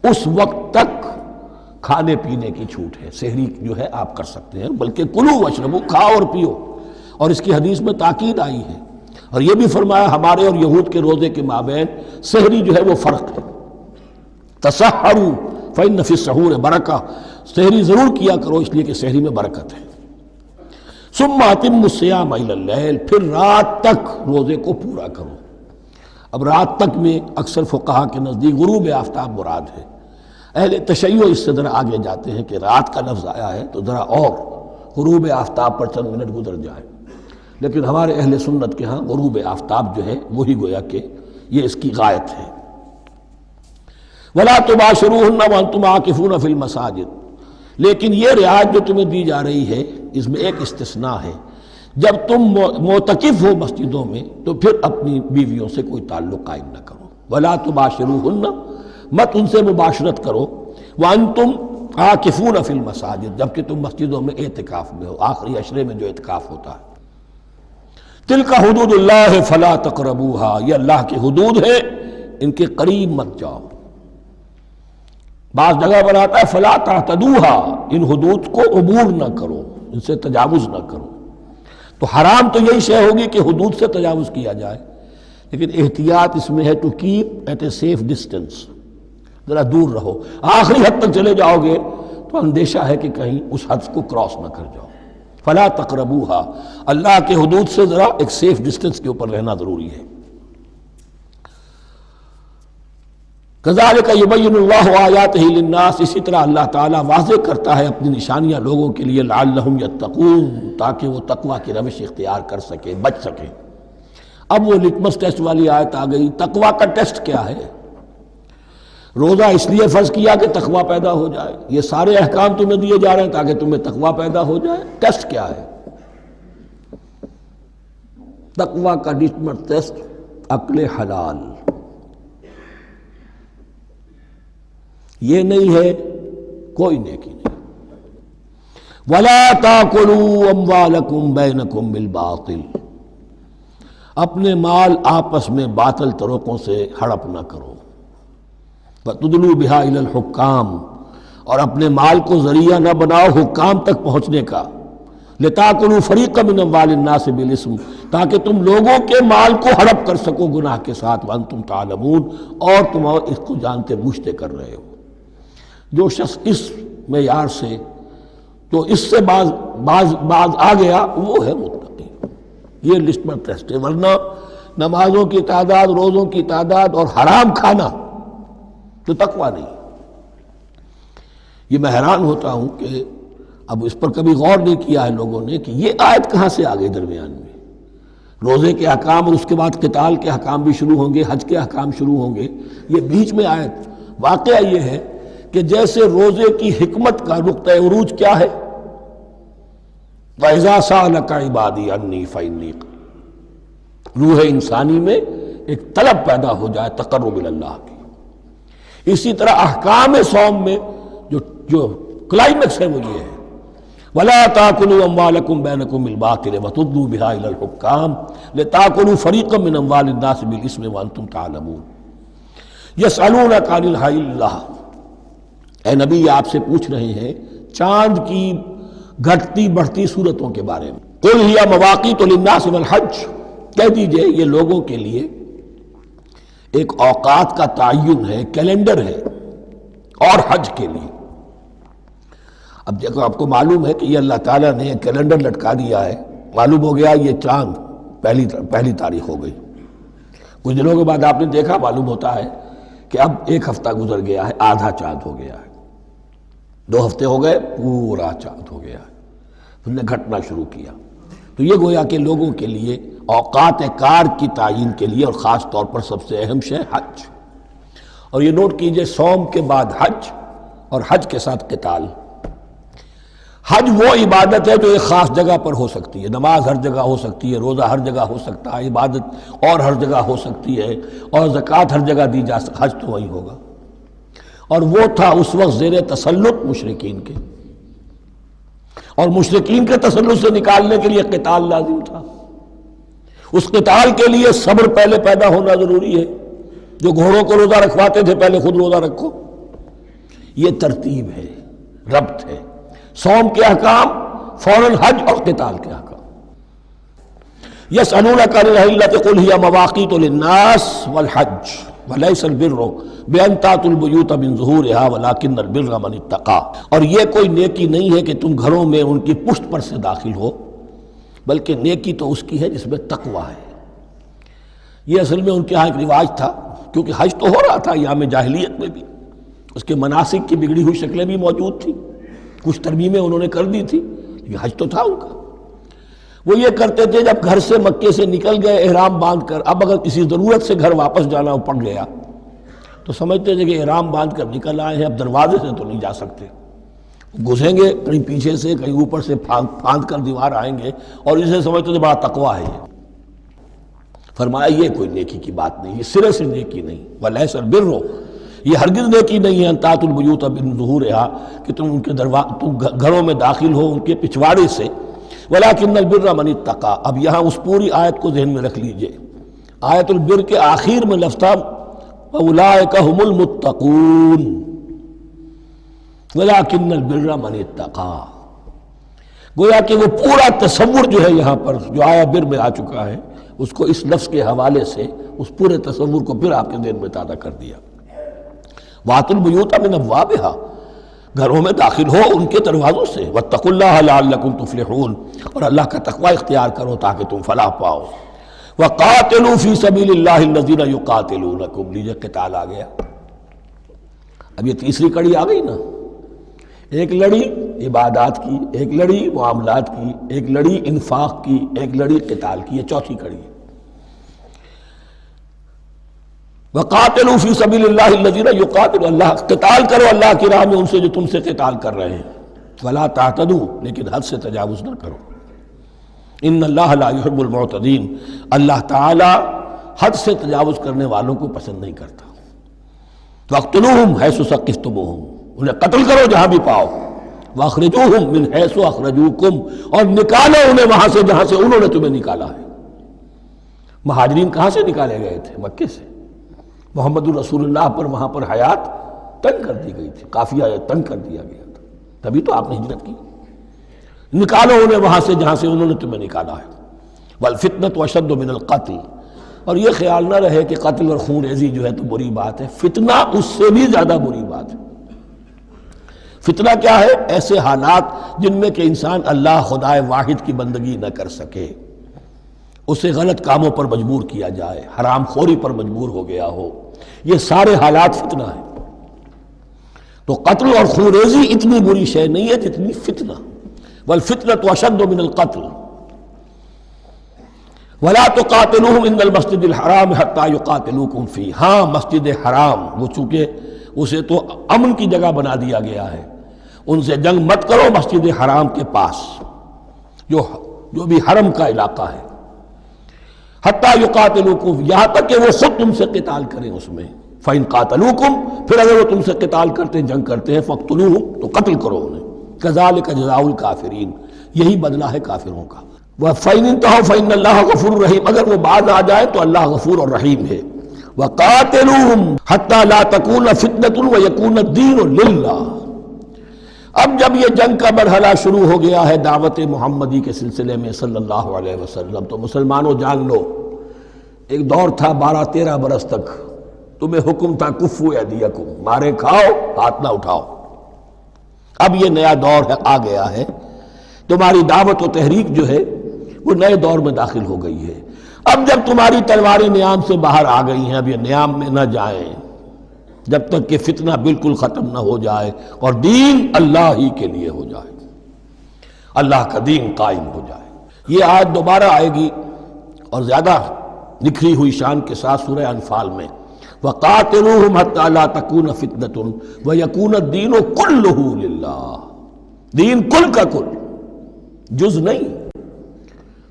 اس وقت تک کھانے پینے کی چھوٹ ہے، سحری جو ہے آپ کر سکتے ہیں، بلکہ کلو واشربو، کھاؤ اور پیو۔ اور اس کی حدیث میں تاکید آئی ہے، اور یہ بھی فرمایا ہمارے اور یہود کے روزے کے مابین سحری جو ہے وہ فرق ہے۔ تسحروا فإن فی السحور برکہ، سحری ضرور کیا کرو اس لیے کہ سحری میں برکت ہے۔ ثم اتموا الصیام الی اللیل، پھر رات تک روزے کو پورا کرو۔ اب رات تک میں اکثر فقہا کے نزدیک غروب آفتاب مراد ہے، اہل تشیع اس سے ذرا آگے جاتے ہیں کہ رات کا لفظ آیا ہے تو ذرا اور غروب آفتاب پر چند منٹ گزر جائے، لیکن ہمارے اہل سنت کے ہاں غروب آفتاب جو ہے وہی گویا کہ یہ اس کی غایت ہے۔ وَلَا تُبَاشِرُوهُنَّ وَأَنْتُمْ عَاكِفُونَ فِي الْمَسَاجِدِ، لیکن یہ رعایت جو تمہیں دی جا رہی ہے اس میں ایک استثناء ہے، جب تم معتکف ہو مسجدوں میں تو پھر اپنی بیویوں سے کوئی تعلق قائم نہ کرو۔ وَلَا تُبَاشِرُوهُنَّ، مت ان سے مباشرت کرو، وَأَنْتُمْ عَاكِفُونَ فِي الْمَسَاجِدِ، جبکہ تم مسجدوں میں اعتکاف میں ہو، آخری عشرے میں جو اعتکاف ہوتا ہے۔ تِلْكَ حُدُودُ اللَّهِ فَلَا تَقْرَبُوهَا، یہ اللہ کی حدود ہے، ان کے قریب مت جاؤ۔ بعض جگہ پر آتا ہے فلا تعتدوها، ان حدود کو عبور نہ کرو، ان سے تجاوز نہ کرو۔ تو حرام تو یہی شے ہوگی کہ حدود سے تجاوز کیا جائے، لیکن احتیاط اس میں ہے to keep at a safe distance, ذرا دور رہو۔ آخری حد تک چلے جاؤ گے تو اندیشہ ہے کہ کہیں اس حد کو کراس نہ کر جاؤ۔ فلا تقربوها، اللہ کے حدود سے ذرا ایک سیف ڈسٹینس کے اوپر رہنا ضروری ہے۔ کذالک یبین اللہ آیاتہ للناس، اسی طرح اللہ تعالیٰ واضح کرتا ہے اپنی نشانیاں لوگوں کے لیے، لعلہم یتقون، تاکہ وہ تقوی کی روش اختیار کر سکیں، بچ سکیں۔ اب وہ لٹمس ٹیسٹ والی آیت آ گئی، تقوی کا ٹیسٹ کیا ہے؟ روزہ اس لیے فرض کیا کہ تقوی پیدا ہو جائے، یہ سارے احکام تمہیں دیے جا رہے ہیں تاکہ تمہیں تقوی پیدا ہو جائے۔ ٹیسٹ کیا ہے؟ تقوی کا لٹمس ٹیسٹ عقل حلال، یہ نہیں ہے کوئی نیکی نہیں۔ وَلَا تَأْكُلُوا أَمْوَالَكُمْ بَيْنَكُمْ بِالْبَاطِلِ، اپنے مال آپس میں باطل طریقوں سے ہڑپ نہ کرو۔ وَتُدْلُوا بِهَا إِلَى الْحُكَّامِ، اور اپنے مال کو ذریعہ نہ بناؤ حکام تک پہنچنے کا۔ لِتَأْكُلُوا فَرِيقًا مِنْ أَمْوَالِ النَّاسِ بِالْإِثْمِ، تاکہ تم لوگوں کے مال کو ہڑپ کر سکو گناہ کے ساتھ، وَأَنْتُمْ تَعْلَمُونَ، اور تم اس کو جانتے بوجھتے کر رہے ہو۔ جو شخص اس معیار سے تو اس سے باز آ گیا وہ ہے متقی۔ یہ لسٹمس ٹیسٹ ہے، ورنہ نمازوں کی تعداد، روزوں کی تعداد اور حرام کھانا تو تقوی نہیں۔ یہ میں حیران ہوتا ہوں کہ اب اس پر کبھی غور نہیں کیا ہے لوگوں نے کہ یہ آیت کہاں سے آ گئی درمیان میں۔ روزے کے احکام اور اس کے بعد قتال کے احکام بھی شروع ہوں گے، حج کے احکام شروع ہوں گے، یہ بیچ میں آیت۔ واقعہ یہ ہے کہ جیسے روزے کی حکمت کا نقطہ عروج کیا ہے، وَإِذَا سَأَلَكَ عِبَادِي عَنِّي فَإِنِّي قَرِيبٌ، روح انسانی میں ایک طلب پیدا ہو جائے تقرب اللہ کی۔ اسی طرح احکام صوم میں جو کلائمیکس ہے وہ یہ ہے، وَلَا تَأْكُلُوا أَمْوَالَكُمْ بَيْنَكُمْ بِالْبَاطِلِ وَتُدْلُوا بِهَا إِلَى الْحُكَّامِ لِتَأْكُلُوا فَرِيقًا مِنْ أَمْوَالِ النَّاسِ بِالْإِثْمِ وَأَنْتُمْ تَعْلَمُونَ۔ يَسْأَلُونَكَ عَنِ الْأَهِلَّةِ، اے نبی آپ سے پوچھ رہے ہیں چاند کی گھٹتی بڑھتی صورتوں کے بارے میں۔ قُلْ هِيَ مَوَاقِيتُ لِلنَّاسِ وَالْحَجِّ، کہہ دیجئے یہ لوگوں کے لیے ایک اوقات کا تعین ہے، کیلنڈر ہے، اور حج کے لیے۔ اب دیکھو آپ کو معلوم ہے کہ یہ اللہ تعالیٰ نے ایک کیلنڈر لٹکا دیا ہے، معلوم ہو گیا یہ چاند پہلی تاریخ ہو گئی، کچھ دنوں کے بعد آپ نے دیکھا معلوم ہوتا ہے کہ اب ایک ہفتہ گزر گیا ہے، آدھا چاند ہو گیا ہے، 2 ہفتے ہو گئے، پورا چاند ہو گیا ہے، پھر نے گھٹنا شروع کیا۔ تو یہ گویا کہ لوگوں کے لیے اوقات کار کی تعین کے لیے، اور خاص طور پر سب سے اہم شے حج، اور یہ نوٹ کیجئے، صوم کے بعد حج اور حج کے ساتھ قتال۔ حج وہ عبادت ہے جو ایک خاص جگہ پر ہو سکتی ہے، نماز ہر جگہ ہو سکتی ہے، روزہ ہر جگہ ہو سکتا ہے، عبادت اور ہر جگہ ہو سکتی ہے، اور زکوٰۃ ہر جگہ دی جا سکتی، حج تو وہی ہوگا۔ اور وہ تھا اس وقت زیر تسلط مشرکین کے، اور مشرکین کے تسلط سے نکالنے کے لیے قتال لازم تھا۔ اس قتال کے لیے صبر پہلے پیدا ہونا ضروری ہے۔ جو گھوڑوں کو روزہ رکھواتے تھے پہلے خود روزہ رکھو، یہ ترتیب ہے، ربط ہے۔ صوم کے احکام فوراً حج اور قتال کے احکام۔ یسألونک عن الأہلة قل هي مواقیت للناس والحج وليس البر بأن تأتوا البيوت من ظهورها ولكن البر من اتقى۔ اور یہ کوئی نیکی نہیں ہے کہ تم گھروں میں ان کی پشت پر سے داخل ہو، بلکہ نیکی تو اس کی ہے جس میں تقوی ہے۔ یہ اصل میں ان کے ہاں ایک رواج تھا، کیونکہ حج تو ہو رہا تھا ایام جاہلیت میں بھی، اس کے مناسک کی بگڑی ہوئی شکلیں بھی موجود تھیں، کچھ ترمیمیں انہوں نے کر دی تھی، لیکن حج تو تھا ان کا۔ وہ یہ کرتے تھے جب گھر سے مکے سے نکل گئے احرام باندھ کر، اب اگر کسی ضرورت سے گھر واپس جانا پڑ گیا تو سمجھتے تھے کہ احرام باندھ کر نکل آئے ہیں، اب دروازے سے تو نہیں جا سکتے، گھسیں گے کہیں پیچھے سے کہیں اوپر سے پھاند کر دیوار آئیں گے، اور اسے سمجھتے تھے بڑا تقویٰ ہے یہ۔ فرمایا یہ کوئی نیکی کی بات نہیں، یہ سرے سے نیکی نہیں۔ وَلَيْسَ الْبِرُّ، یہ ہرگز نیکی نہیں ہے، أَن تَأْتُوا الْبُيُوتَ مِن ظُهُورِهَا، کہ تم ان کے گھروں میں داخل ہو ان کے پچھواڑے سے، وَلَكِنَّ الْبِرَّ مَنِ اتَّقَىٰ۔ اب یہاں اس پوری آیت کو ذہن میں رکھ لیجئے، آیت البر کے آخر میں لفظ تھا وَأُولَٰئِكَ هُمُ الْمُتَّقُونَ وَلَكِنَّ الْبِرَّ مَنِ اتَّقَىٰ۔ گویا کہ وہ پورا تصور جو ہے یہاں پر جو آیا بر میں آ چکا ہے، اس کو اس لفظ کے حوالے سے اس پورے تصور کو پھر آپ کے ذہن میں تازہ کر دیا۔ وَأْتُوا الْبُيُوتَ مِنْ أَبْوَابِهَا، گھروں میں داخل ہو ان کے دروازوں سے، وَاتَّقُوا اللَّهَ لَعَلَّكُمْ تُفْلِحُونَ، اور اللہ کا تقوی اختیار کرو تاکہ تم فلاح پاؤ۔ وَقَاتِلُوا فِي سَبِيلِ اللَّهِ الَّذِينَ يُقَاتِلُونَكُمْ، لیجئے قتال آ گیا۔ اب یہ تیسری کڑی آ گئی نا، ایک لڑی عبادات کی، ایک لڑی معاملات کی، ایک لڑی انفاق کی، ایک لڑی قتال کی، یہ چوتھی کڑی ہے۔ وَقَاتِلُوا فِي سَبِيلِ اللَّهِ الَّذِينَ يُقَاتِلُونَ، اللہ قتال کرو اللہ کی راہ میں ان سے جو تم سے قتال کر رہے ہیں۔ وَلَا تَعْتَدُوا، لیکن حد سے تجاوز نہ کرو۔ إِنَّ اللَّهَ لَا يُحِبُّ الْمُعْتَدِينَ، اللہ تعالی حد سے تجاوز کرنے والوں کو پسند نہیں کرتا۔ وَاقْتُلُوهُمْ حَيْثُ ثَقِفْتُمُوهُمْ، انہیں قتل کرو جہاں بھی پاؤ۔ وَأَخْرِجُوهُمْ مِنْ حَيْثُ أَخْرَجُوكُمْ، اور نکالو انہیں وہاں سے جہاں سے انہوں نے تمہیں نکالا ہے۔ مہاجرین کہاں سے نکالے گئے تھے؟ مکے سے۔ محمد الرسول اللہ پر وہاں پر حیات تنگ کر دی گئی تھی، قافیہ تنگ کر دیا گیا تھا، تبھی تو آپ نے ہجرت کی۔ نکالو انہیں وہاں سے جہاں سے انہوں نے تمہیں نکالا ہے۔ وَالْفِتْنَةُ أَشَدُّ مِنَ الْقَتْلِ، اور یہ خیال نہ رہے کہ قتل اور خون ریزی جو ہے تو بری بات ہے، فتنہ اس سے بھی زیادہ بری بات ہے۔ فتنہ کیا ہے؟ ایسے حالات جن میں کہ انسان اللہ خدائے واحد کی بندگی نہ کر سکے، اسے غلط کاموں پر مجبور کیا جائے، حرام خوری پر مجبور ہو گیا ہو، یہ سارے حالات فتنہ ہیں۔ تو قتل اور خون ریزی اتنی بری شے نہیں ہے جتنی فتنہ۔ وَالْفِتْنَةُ أَشَدُّ مِنَ الْقَتْلِ وَلَا تُقَاتِلُوهُمْ عِنْدَ الْمَسْجِدِ الْحَرَامِ حَتَّى يُقَاتِلُوكُمْ فِيهِ، ہاں مسجد حرام وہ چونکہ اسے تو امن کی جگہ بنا دیا گیا ہے، ان سے جنگ مت کرو مسجد حرام کے پاس جو بھی حرم کا علاقہ ہے۔ حتیٰ یقاتلوکم، یہاں تک کہ وہ خود تم سے قتال کریں اس میں۔ فَإِن قَاتَلُوكُمْ، پھر اگر وہ تم سے قتال کرتے ہیں، جنگ کرتے ہیں، فَاقْتُلُوهُمْ، تو قتل کرو انہیں۔ كَذَلِكَ جَزَاءُ الْكَافِرِينَ، یہی بدلہ ہے کافروں کا۔ وَفَإِنِ انتهوا فَإِنَّ اللَّهَ غَفُورٌ رَحِيمٌ، اگر وہ باز آ جائے تو اللہ غفور اور رحیم ہے۔ وَقَاتِلُوهُمْ حَتَّى لَا تَكُونَ فِتْنَةٌ وَيَكُونَ الدِّينُ لِلَّهِ۔ اب جب یہ جنگ کا مرحلہ شروع ہو گیا ہے دعوت محمدی کے سلسلے میں صلی اللہ علیہ وسلم، تو مسلمانوں جان لو، ایک دور تھا 12-13 برس تک تمہیں حکم تھا کفو ایدیکم، مارے کھاؤ ہاتھ نہ اٹھاؤ۔ اب یہ نیا دور ہے، آ گیا ہے، تمہاری دعوت و تحریک جو ہے وہ نئے دور میں داخل ہو گئی ہے۔ اب جب تمہاری تلواریں نیام سے باہر آ گئی ہیں، اب یہ نیام میں نہ جائیں جب تک کہ فتنہ بالکل ختم نہ ہو جائے اور دین اللہ ہی کے لیے ہو جائے، اللہ کا دین قائم ہو جائے۔ یہ آیت دوبارہ آئے گی اور زیادہ نکھری ہوئی شان کے ساتھ سورہ انفال میں، وَقَاتِلُوهُمْ حَتَّى لَا تَكُونَ فِتْنَةٌ وَيَكُونَ الدِّينُ كُلُّهُ لِلَّهِ، دین کل کا کل، جز نہیں۔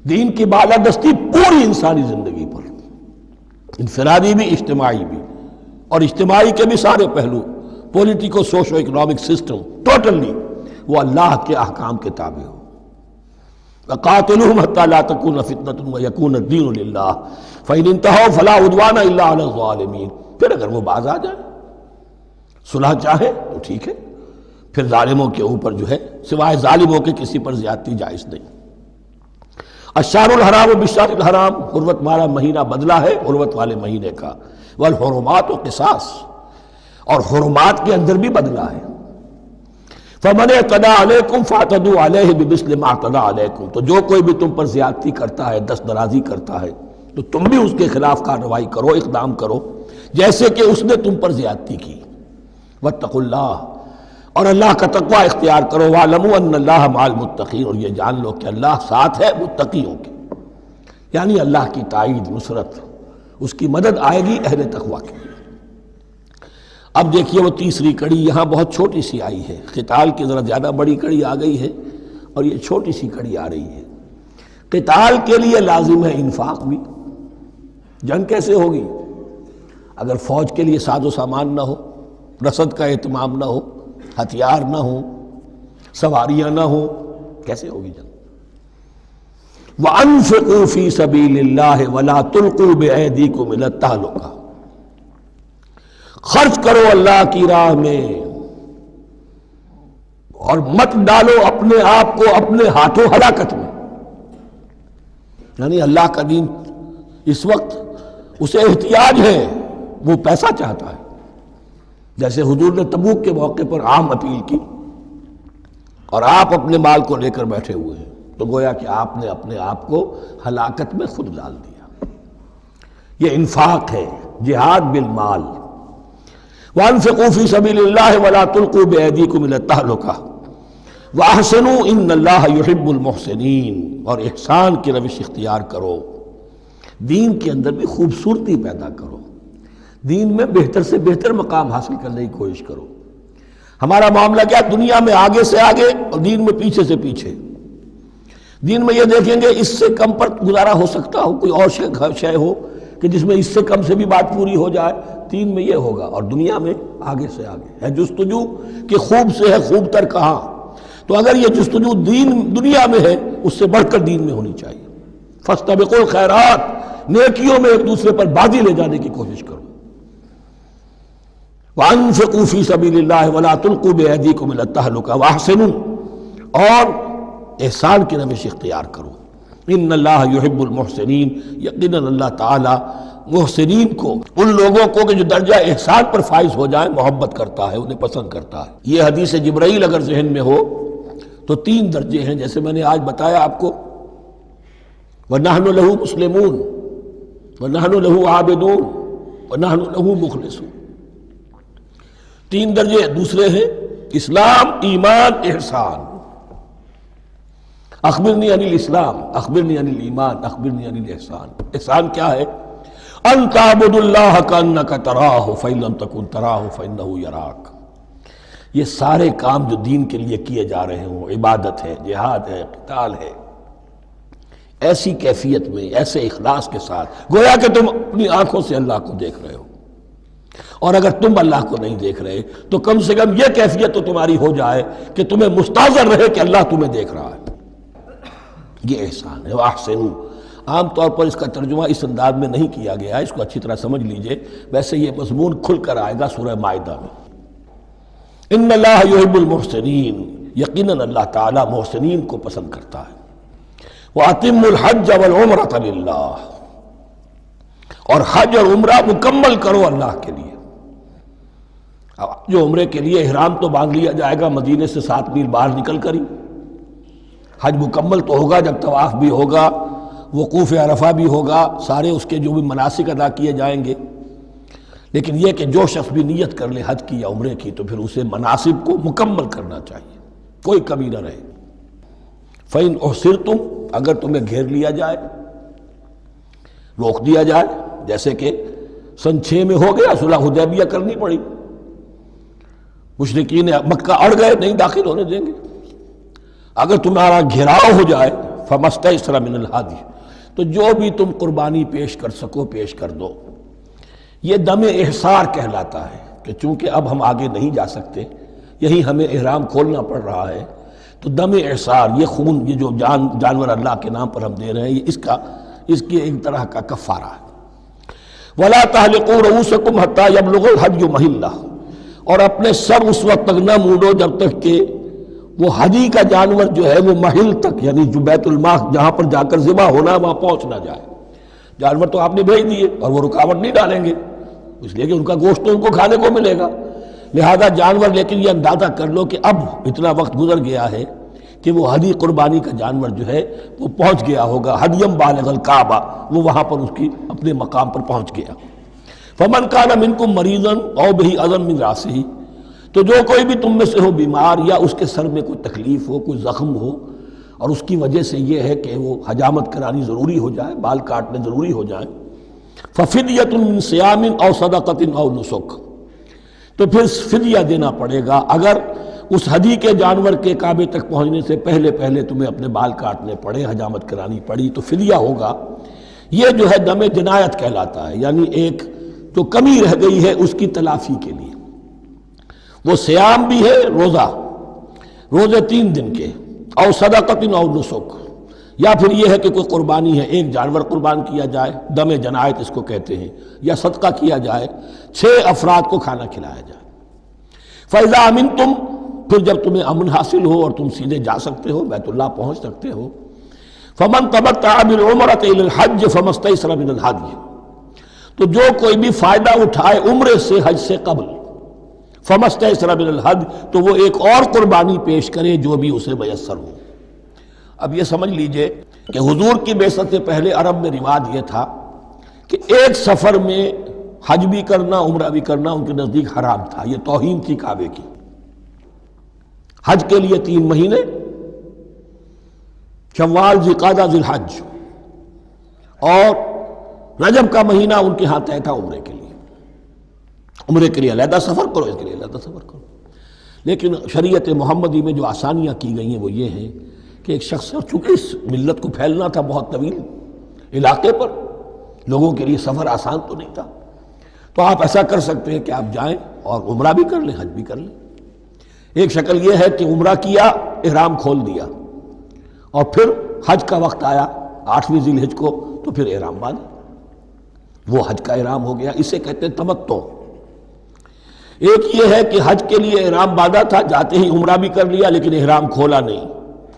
دین کی بالادستی پوری انسانی زندگی پر، انفرادی بھی اجتماعی بھی، اور اجتماعی کے بھی سارے پہلو، politico socio economic system totally وہ اللہ کے احکام کے تابع ہو۔ وَقَاتِلُوهُمْ حَتَّى لَا تَكُونَ فِتْنَةٌ وَيَكُونَ الدِّينُ لِلَّهِ فَإِنِ انْتَهَوْا فَلَا عُدْوَانَ إِلَّا عَلَى الظَّالِمِينَ، پھر اگر وہ باز آ جائیں، صلح چاہے تو ٹھیک ہے، پھر ظالموں کے اوپر جو ہے سوائے ظالموں کے کسی پر زیادتی جائز نہیں۔ الشہر الحرام بالشہر الحرام، حرمت والا مہینہ بدلہ ہے حرمت والے مہینے کا، والحرمات قصاص، اور حرمات کے اندر بھی بدلہ ہے۔ فَمَنِ اعْتَدَىٰ عَلَيْكُمْ فَاعْتَدُوا عَلَيْهِ بِمِثْلِ مَا اعْتَدَىٰ عَلَيْكُمْ، تو جو کوئی بھی تم پر زیادتی کرتا ہے، دست درازی کرتا ہے، تو تم بھی اس کے خلاف کارروائی کرو، اقدام کرو جیسے کہ اس نے تم پر زیادتی کی۔ وَاتَّقُوا اللَّهَ، اور اللہ کا تقوی اختیار کرو۔ وَاعْلَمُوا أَنَّ اللَّهَ مَعَ الْمُتَّقِينَ، اور یہ جان لو کہ اللہ ساتھ ہے متقیوں کے، یعنی اللہ کی تائید، نصرت، اس کی مدد آئے گی اہل تقوی کے۔ اب دیکھیے وہ تیسری کڑی یہاں بہت چھوٹی سی آئی ہے، قتال کی ذرا زیادہ بڑی کڑی آ گئی ہے اور یہ چھوٹی سی کڑی آ رہی ہے۔ قتال کے لیے لازم ہے انفاق بھی۔ جنگ کیسے ہوگی اگر فوج کے لیے ساز و سامان نہ ہو، رسد کا اہتمام نہ ہو، ہتھیار نہ ہو، سواریاں نہ ہو، کیسے ہوگی جنگ؟ وَأَنفِقُوا فِي سَبِيلِ اللَّهِ وَلَا تُلْقُوا بِأَيْدِيكُمْ إِلَى التَّهْلُكَةِ، خرچ کرو اللہ کی راہ میں اور مت ڈالو اپنے آپ کو اپنے ہاتھوں ہلاکت میں۔ یعنی اللہ کا دین اس وقت اسے احتیاج ہے، وہ پیسہ چاہتا ہے، جیسے حضور نے تبوک کے موقع پر عام اپیل کی اور آپ اپنے مال کو لے کر بیٹھے ہوئے ہیں، تو گویا کہ آپ نے اپنے آپ کو ہلاکت میں خود ڈال دیا۔ یہ انفاق ہے، جہاد بالمال۔ وَأَنفِقُوا فِي سَبِيلِ اللَّهِ وَلَا تُلْقُوا بِأَيْدِيكُمْ إِلَى التَّهْلُكَةِ وَأَحْسِنُوا إِنَّ اللَّهَ يُحِبُّ الْمُحْسِنِينَ، اور احسان کی روش اختیار کرو، دین کے اندر بھی خوبصورتی پیدا کرو، دین میں بہتر سے بہتر مقام حاصل کرنے کی کوشش کرو۔ ہمارا معاملہ کیا، دنیا میں آگے سے آگے اور دین میں پیچھے سے پیچھے۔ دین میں یہ دیکھیں گے اس سے کم پر گزارا ہو سکتا ہو، کوئی اور شے ہو کہ جس میں اس سے کم سے بھی بات پوری ہو جائے، دین میں یہ ہوگا، اور دنیا میں آگے سے آگے ہے جستجو کہ خوب سے ہے خوب تر کہاں۔ تو اگر یہ جستجو دنیا میں ہے، اس سے بڑھ کر دین میں ہونی چاہیے۔ فاستبقوا الخیرات، نیکیوں میں ایک دوسرے پر بازی لے جانے کی کوشش کرو۔ وَأَنفِقُوا فِي سَبِيلِ اللَّهِ وَلَا تُلْقُوا بِأَيْدِيكُمْ إِلَى التَّهْلُكَةِ وَأَحْسِنُوا، اور احسان کی روش اختیار کرو۔ ان اللہ یحب المحسنین، یقیناً اللہ تعالی محسنین کو، ان لوگوں کو کہ جو درجہ احسان پر فائز ہو جائیں، محبت کرتا ہے، انہیں پسند کرتا ہے۔ یہ حدیث جبرائیل اگر ذہن میں ہو تو 3 درجے ہیں، جیسے میں نے آج بتایا آپ کو، وَنَحْنُ لَهُ مُسْلِمُونَ وَنَحْنُ لَهُ عَابِدُونَ وَنَحْنُ لَهُ مُخْلِصُونَ۔ 3 درجے دوسرے ہیں، اسلام، ایمان، احسان۔ اخبرنی عن الاسلام، اخبرنی عن الایمان، اخبرنی عن الاحسان۔ احسان کیا ہے؟ ان تعبد اللہ کانک تراہ فإن لم تکن تراہ فإنہ یراک۔ یہ سارے کام جو دین کے لیے کیے جا رہے ہوں، عبادت ہے، جہاد ہے، قتال ہے، ایسی کیفیت میں، ایسے اخلاص کے ساتھ، گویا کہ تم اپنی آنکھوں سے اللہ کو دیکھ رہے ہو، اور اگر تم اللہ کو نہیں دیکھ رہے تو کم سے کم یہ کیفیت تو تمہاری ہو جائے کہ تمہیں مستحضر رہے کہ اللہ تمہیں دیکھ رہا ہے۔ یہ احسان ہے۔ وَأَحْسِنُوا، عام طور پر اس کا ترجمہ اس انداز میں نہیں کیا گیا، اس کو اچھی طرح سمجھ لیجئے، ویسے یہ مضمون کھل کر آئے گا سورہ مائدہ میں۔ ان اللہ یحب المحسنین، یقیناً اللہ تعالیٰ محسنین کو پسند کرتا ہے۔ وَأَتِمُّوا الْحَجَّ وَالْعُمْرَةَ لِلَّهِ، اور حج اور عمرہ مکمل کرو اللہ کے لیے۔ جو عمرے کے لیے احرام تو باندھ لیا جائے گا مدینے سے 7 میل باہر نکل کر ہی، حج مکمل تو ہوگا جب طواف بھی ہوگا، وقوف عرفہ بھی ہوگا، سارے اس کے جو بھی مناسک ادا کیے جائیں گے۔ لیکن یہ کہ جو شخص بھی نیت کر لے حج کی یا عمرے کی، تو پھر اسے مناسب کو مکمل کرنا چاہیے، کوئی کمی نہ رہے۔ فَإِنْ أُحْصِرْتُمْ، اگر تمہیں گھیر لیا جائے، روک دیا جائے، جیسے کہ سن 6 میں ہو گیا، صلح حدیبیہ کرنی پڑی، مشرکین مکہ اڑ گئے، نہیں داخل ہونے دیں گے۔ اگر تمہارا گھیراؤ ہو جائے فمستیسر من الہدی، تو جو بھی تم قربانی پیش کر سکو پیش کر دو۔ یہ دم احصار کہلاتا ہے کہ چونکہ اب ہم آگے نہیں جا سکتے، یہی ہمیں احرام کھولنا پڑ رہا ہے، تو دم احصار، یہ خون، یہ جو جانور اللہ کے نام پر ہم دے رہے ہیں، یہ اس کی ایک طرح کا کفارہ ہے۔ وَلَا تَحْلِقُوا رُؤُوسَكُمْ حَتَّى يَبْلُغَ الْهَدْيُ مَحِلَّهُ، اور اپنے سر اس وقت تک نہ مونڈو جب تک کہ وہ ہدی کا جانور جو ہے وہ محل تک، یعنی جو بیت الماء جہاں پر جا کر ذبح ہونا ہے وہاں پہنچ نہ جائے۔ جانور تو آپ نے بھیج دیے اور وہ رکاوٹ نہیں ڈالیں گے، اس لیے کہ ان کا گوشت تو ان کو کھانے کو ملے گا، لہذا جانور، لیکن یہ اندازہ کر لو کہ اب اتنا وقت گزر گیا ہے کہ وہ ہدی قربانی کا جانور جو ہے وہ پہنچ گیا ہوگا، ہدیم بالغ الکعبہ، وہ وہاں پر اس کی اپنے مقام پر پہنچ گیا۔ فمن کان منکم مریضا او بہ اذی من راسہ، تو جو کوئی بھی تم میں سے ہو بیمار یا اس کے سر میں کوئی تکلیف ہو، کوئی زخم ہو، اور اس کی وجہ سے یہ ہے کہ وہ حجامت کرانی ضروری ہو جائے، بال کاٹنے ضروری ہو جائیں، ففدیۃ من صیام او صدقۃ او نسک، تو پھر فدیہ دینا پڑے گا۔ اگر اس ہدی کے جانور کے کعبے تک پہنچنے سے پہلے تمہیں اپنے بال کاٹنے پڑے، حجامت کرانی پڑی، تو فدیہ ہوگا۔ یہ جو ہے دم جنایت کہلاتا ہے، یعنی ایک جو کمی رہ گئی ہے اس کی تلافی کے لیے۔ وہ سیام بھی ہے، روزے 3 دن کے، او صدقۃ او نسک، یا پھر یہ ہے کہ کوئی قربانی ہے، ایک جانور قربان کیا جائے، دم جنایت اس کو کہتے ہیں، یا صدقہ کیا جائے، 6 افراد کو کھانا کھلایا جائے۔ فَإِذَا أَمِنْتُمْ، پھر جب تمہیں امن حاصل ہو اور تم سیدھے جا سکتے ہو، بیت اللہ پہنچ سکتے ہو، فَمَنْ تَمَتَّعَ بِالْعُمْرَةِ إِلَى الْحَجِّ فَمَا اسْتَيْسَرَ مِنَ الْهَدْيِ، تو جو کوئی بھی فائدہ اٹھائے عمرے سے، حج سے قبل، فَمَا اسْتَيْسَرَ مِنَ الْهَدْيِ، تو وہ ایک اور قربانی پیش کرے جو بھی اسے میسر ہو۔ اب یہ سمجھ لیجئے کہ حضور کی بعثت سے پہلے عرب میں رواج یہ تھا کہ ایک سفر میں حج بھی کرنا، عمرہ بھی کرنا ان کے نزدیک حرام تھا، یہ توہین تھی کعبے کی۔ حج کے لیے 3 مہینے، شوال، ذوالقعدہ، ذی الحج، اور رجب کا مہینہ ان کے ہاں طے تھا عمرے کے لیے۔ عمرے کے لیے علیحدہ سفر کرو، اس کے لیے علیحدہ سفر کرو۔ لیکن شریعت محمدی میں جو آسانیاں کی گئی ہیں وہ یہ ہیں کہ ایک شخص، چونکہ اس ملت کو پھیلنا تھا بہت طویل علاقے پر، لوگوں کے لیے سفر آسان تو نہیں تھا، تو آپ ایسا کر سکتے ہیں کہ آپ جائیں اور عمرہ بھی کر لیں، حج بھی کر لیں۔ ایک شکل یہ ہے کہ عمرہ کیا، احرام کھول دیا، اور پھر حج کا وقت آیا 8ویں ذی الحج کو، تو پھر احرام باندھا، وہ حج کا احرام ہو گیا، اسے کہتے ہیں تمتع۔ ایک یہ ہے کہ حج کے لیے احرام باندھا تھا، جاتے ہی عمرہ بھی کر لیا لیکن احرام کھولا نہیں،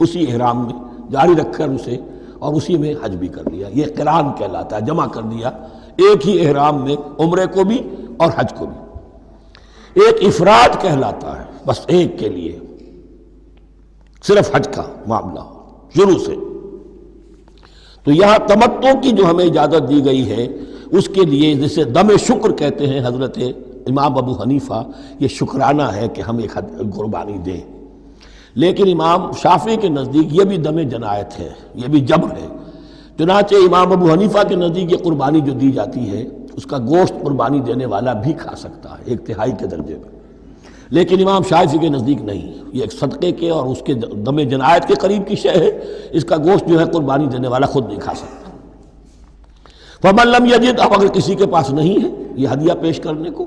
اسی احرام میں جاری رکھ کر اسے، اور اسی میں حج بھی کر لیا، یہ قران کہلاتا ہے، جمع کر دیا ایک ہی احرام میں عمرے کو بھی اور حج کو بھی۔ ایک افراد کہلاتا ہے، بس ایک کے لیے صرف حج کا معاملہ شروع سے۔ تو یہاں تمتع کی جو ہمیں اجازت دی گئی ہے اس کے لیے، جسے دم شکر کہتے ہیں حضرت امام ابو حنیفہ، یہ شکرانہ ہے کہ ہم ایک قربانی دیں، لیکن امام شافعی کے نزدیک یہ بھی دم جنایت ہے، یہ بھی جبر ہے۔ چنانچہ امام ابو حنیفہ کے نزدیک یہ قربانی جو دی جاتی ہے اس کا گوشت قربانی دینے والا بھی کھا سکتا ہے 1/3 کے درجے میں، لیکن امام شافعی کے نزدیک نہیں، یہ ایک صدقے کے اور اس کے دم جنایت کے قریب کی شے ہے، اس کا گوشت جو ہے قربانی دینے والا خود نہیں کھا سکتا۔ فَمَن لَّمْ يَجِدْ، اب اگر کسی کے پاس نہیں ہے یہ ہدیہ پیش کرنے کو،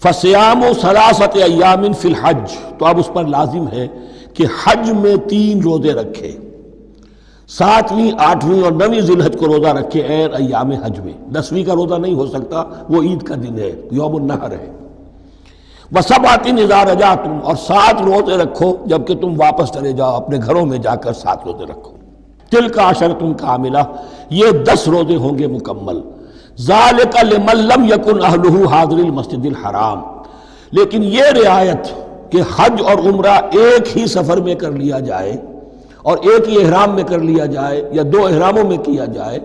فَصِيَامُ ثَلَاثَةِ أَيَّامٍ فِي الْحَجِّ، تو اب اس پر لازم ہے کہ حج میں 3 روزے رکھے، 7ویں، 8ویں اور 9ویں ذی الحج کو روزہ رکھے غیر ایام حج میں۔ 10ویں کا روزہ نہیں ہو سکتا، وہ عید کا دن ہے، یوم النحر ہے۔ وَسَبْعَةٍ إِذَا رَجَعْتُمْ، اور 7 روزے رکھو جبکہ تم واپس چلے جاؤ، اپنے گھروں میں جا کر 7 روزے رکھو۔ تِلْکَ عَشَرَةٌ کاملہ، یہ 10 روزے ہوں گے مکمل۔ ذَلِكَ لِمَن لَّمْ يَكُنْ أَهْلُهُ حَاضِرِ الْمَسْجِدِ الْحَرَامِ، لیکن یہ رعایت کہ حج اور عمرہ ایک ہی سفر میں کر لیا جائے اور ایک ہی احرام میں کر لیا جائے یا 2 احراموں میں کیا جائے،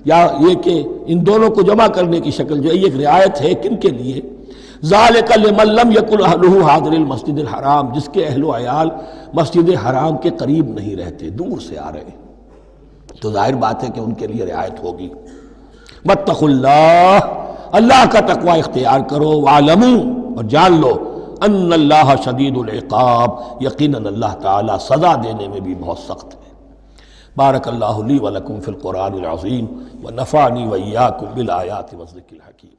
یا یہ کہ ان دونوں کو جمع کرنے کی شکل جو ہے، یہ ایک رعایت ہے کن کے لیے؟ ذَلِكَ لِمَن لَّمْ يَكُنْ أَهْلُهُ حَاضِرِ الْمَسْجِدِ الْحَرَامِ، جس کے اہل و عیال مسجد حرام کے قریب نہیں رہتے، دور سے آ رہے ہیں، تو ظاہر بات ہے کہ ان کے لیے رعایت ہوگی۔ وَاتَّقُوا اللَّهَ، اللہ کا تقوی اختیار کرو، وَاعْلَمُوا، اور جان لو، ان اللہ شدید العقاب، یقیناً اللہ تعالیٰ سزا دینے میں بھی بہت سخت ہے۔ بارک اللہ لی ولکم فی القرآن العظیم ونفعنی وإیاکم بالآیات والذکر الحکیم۔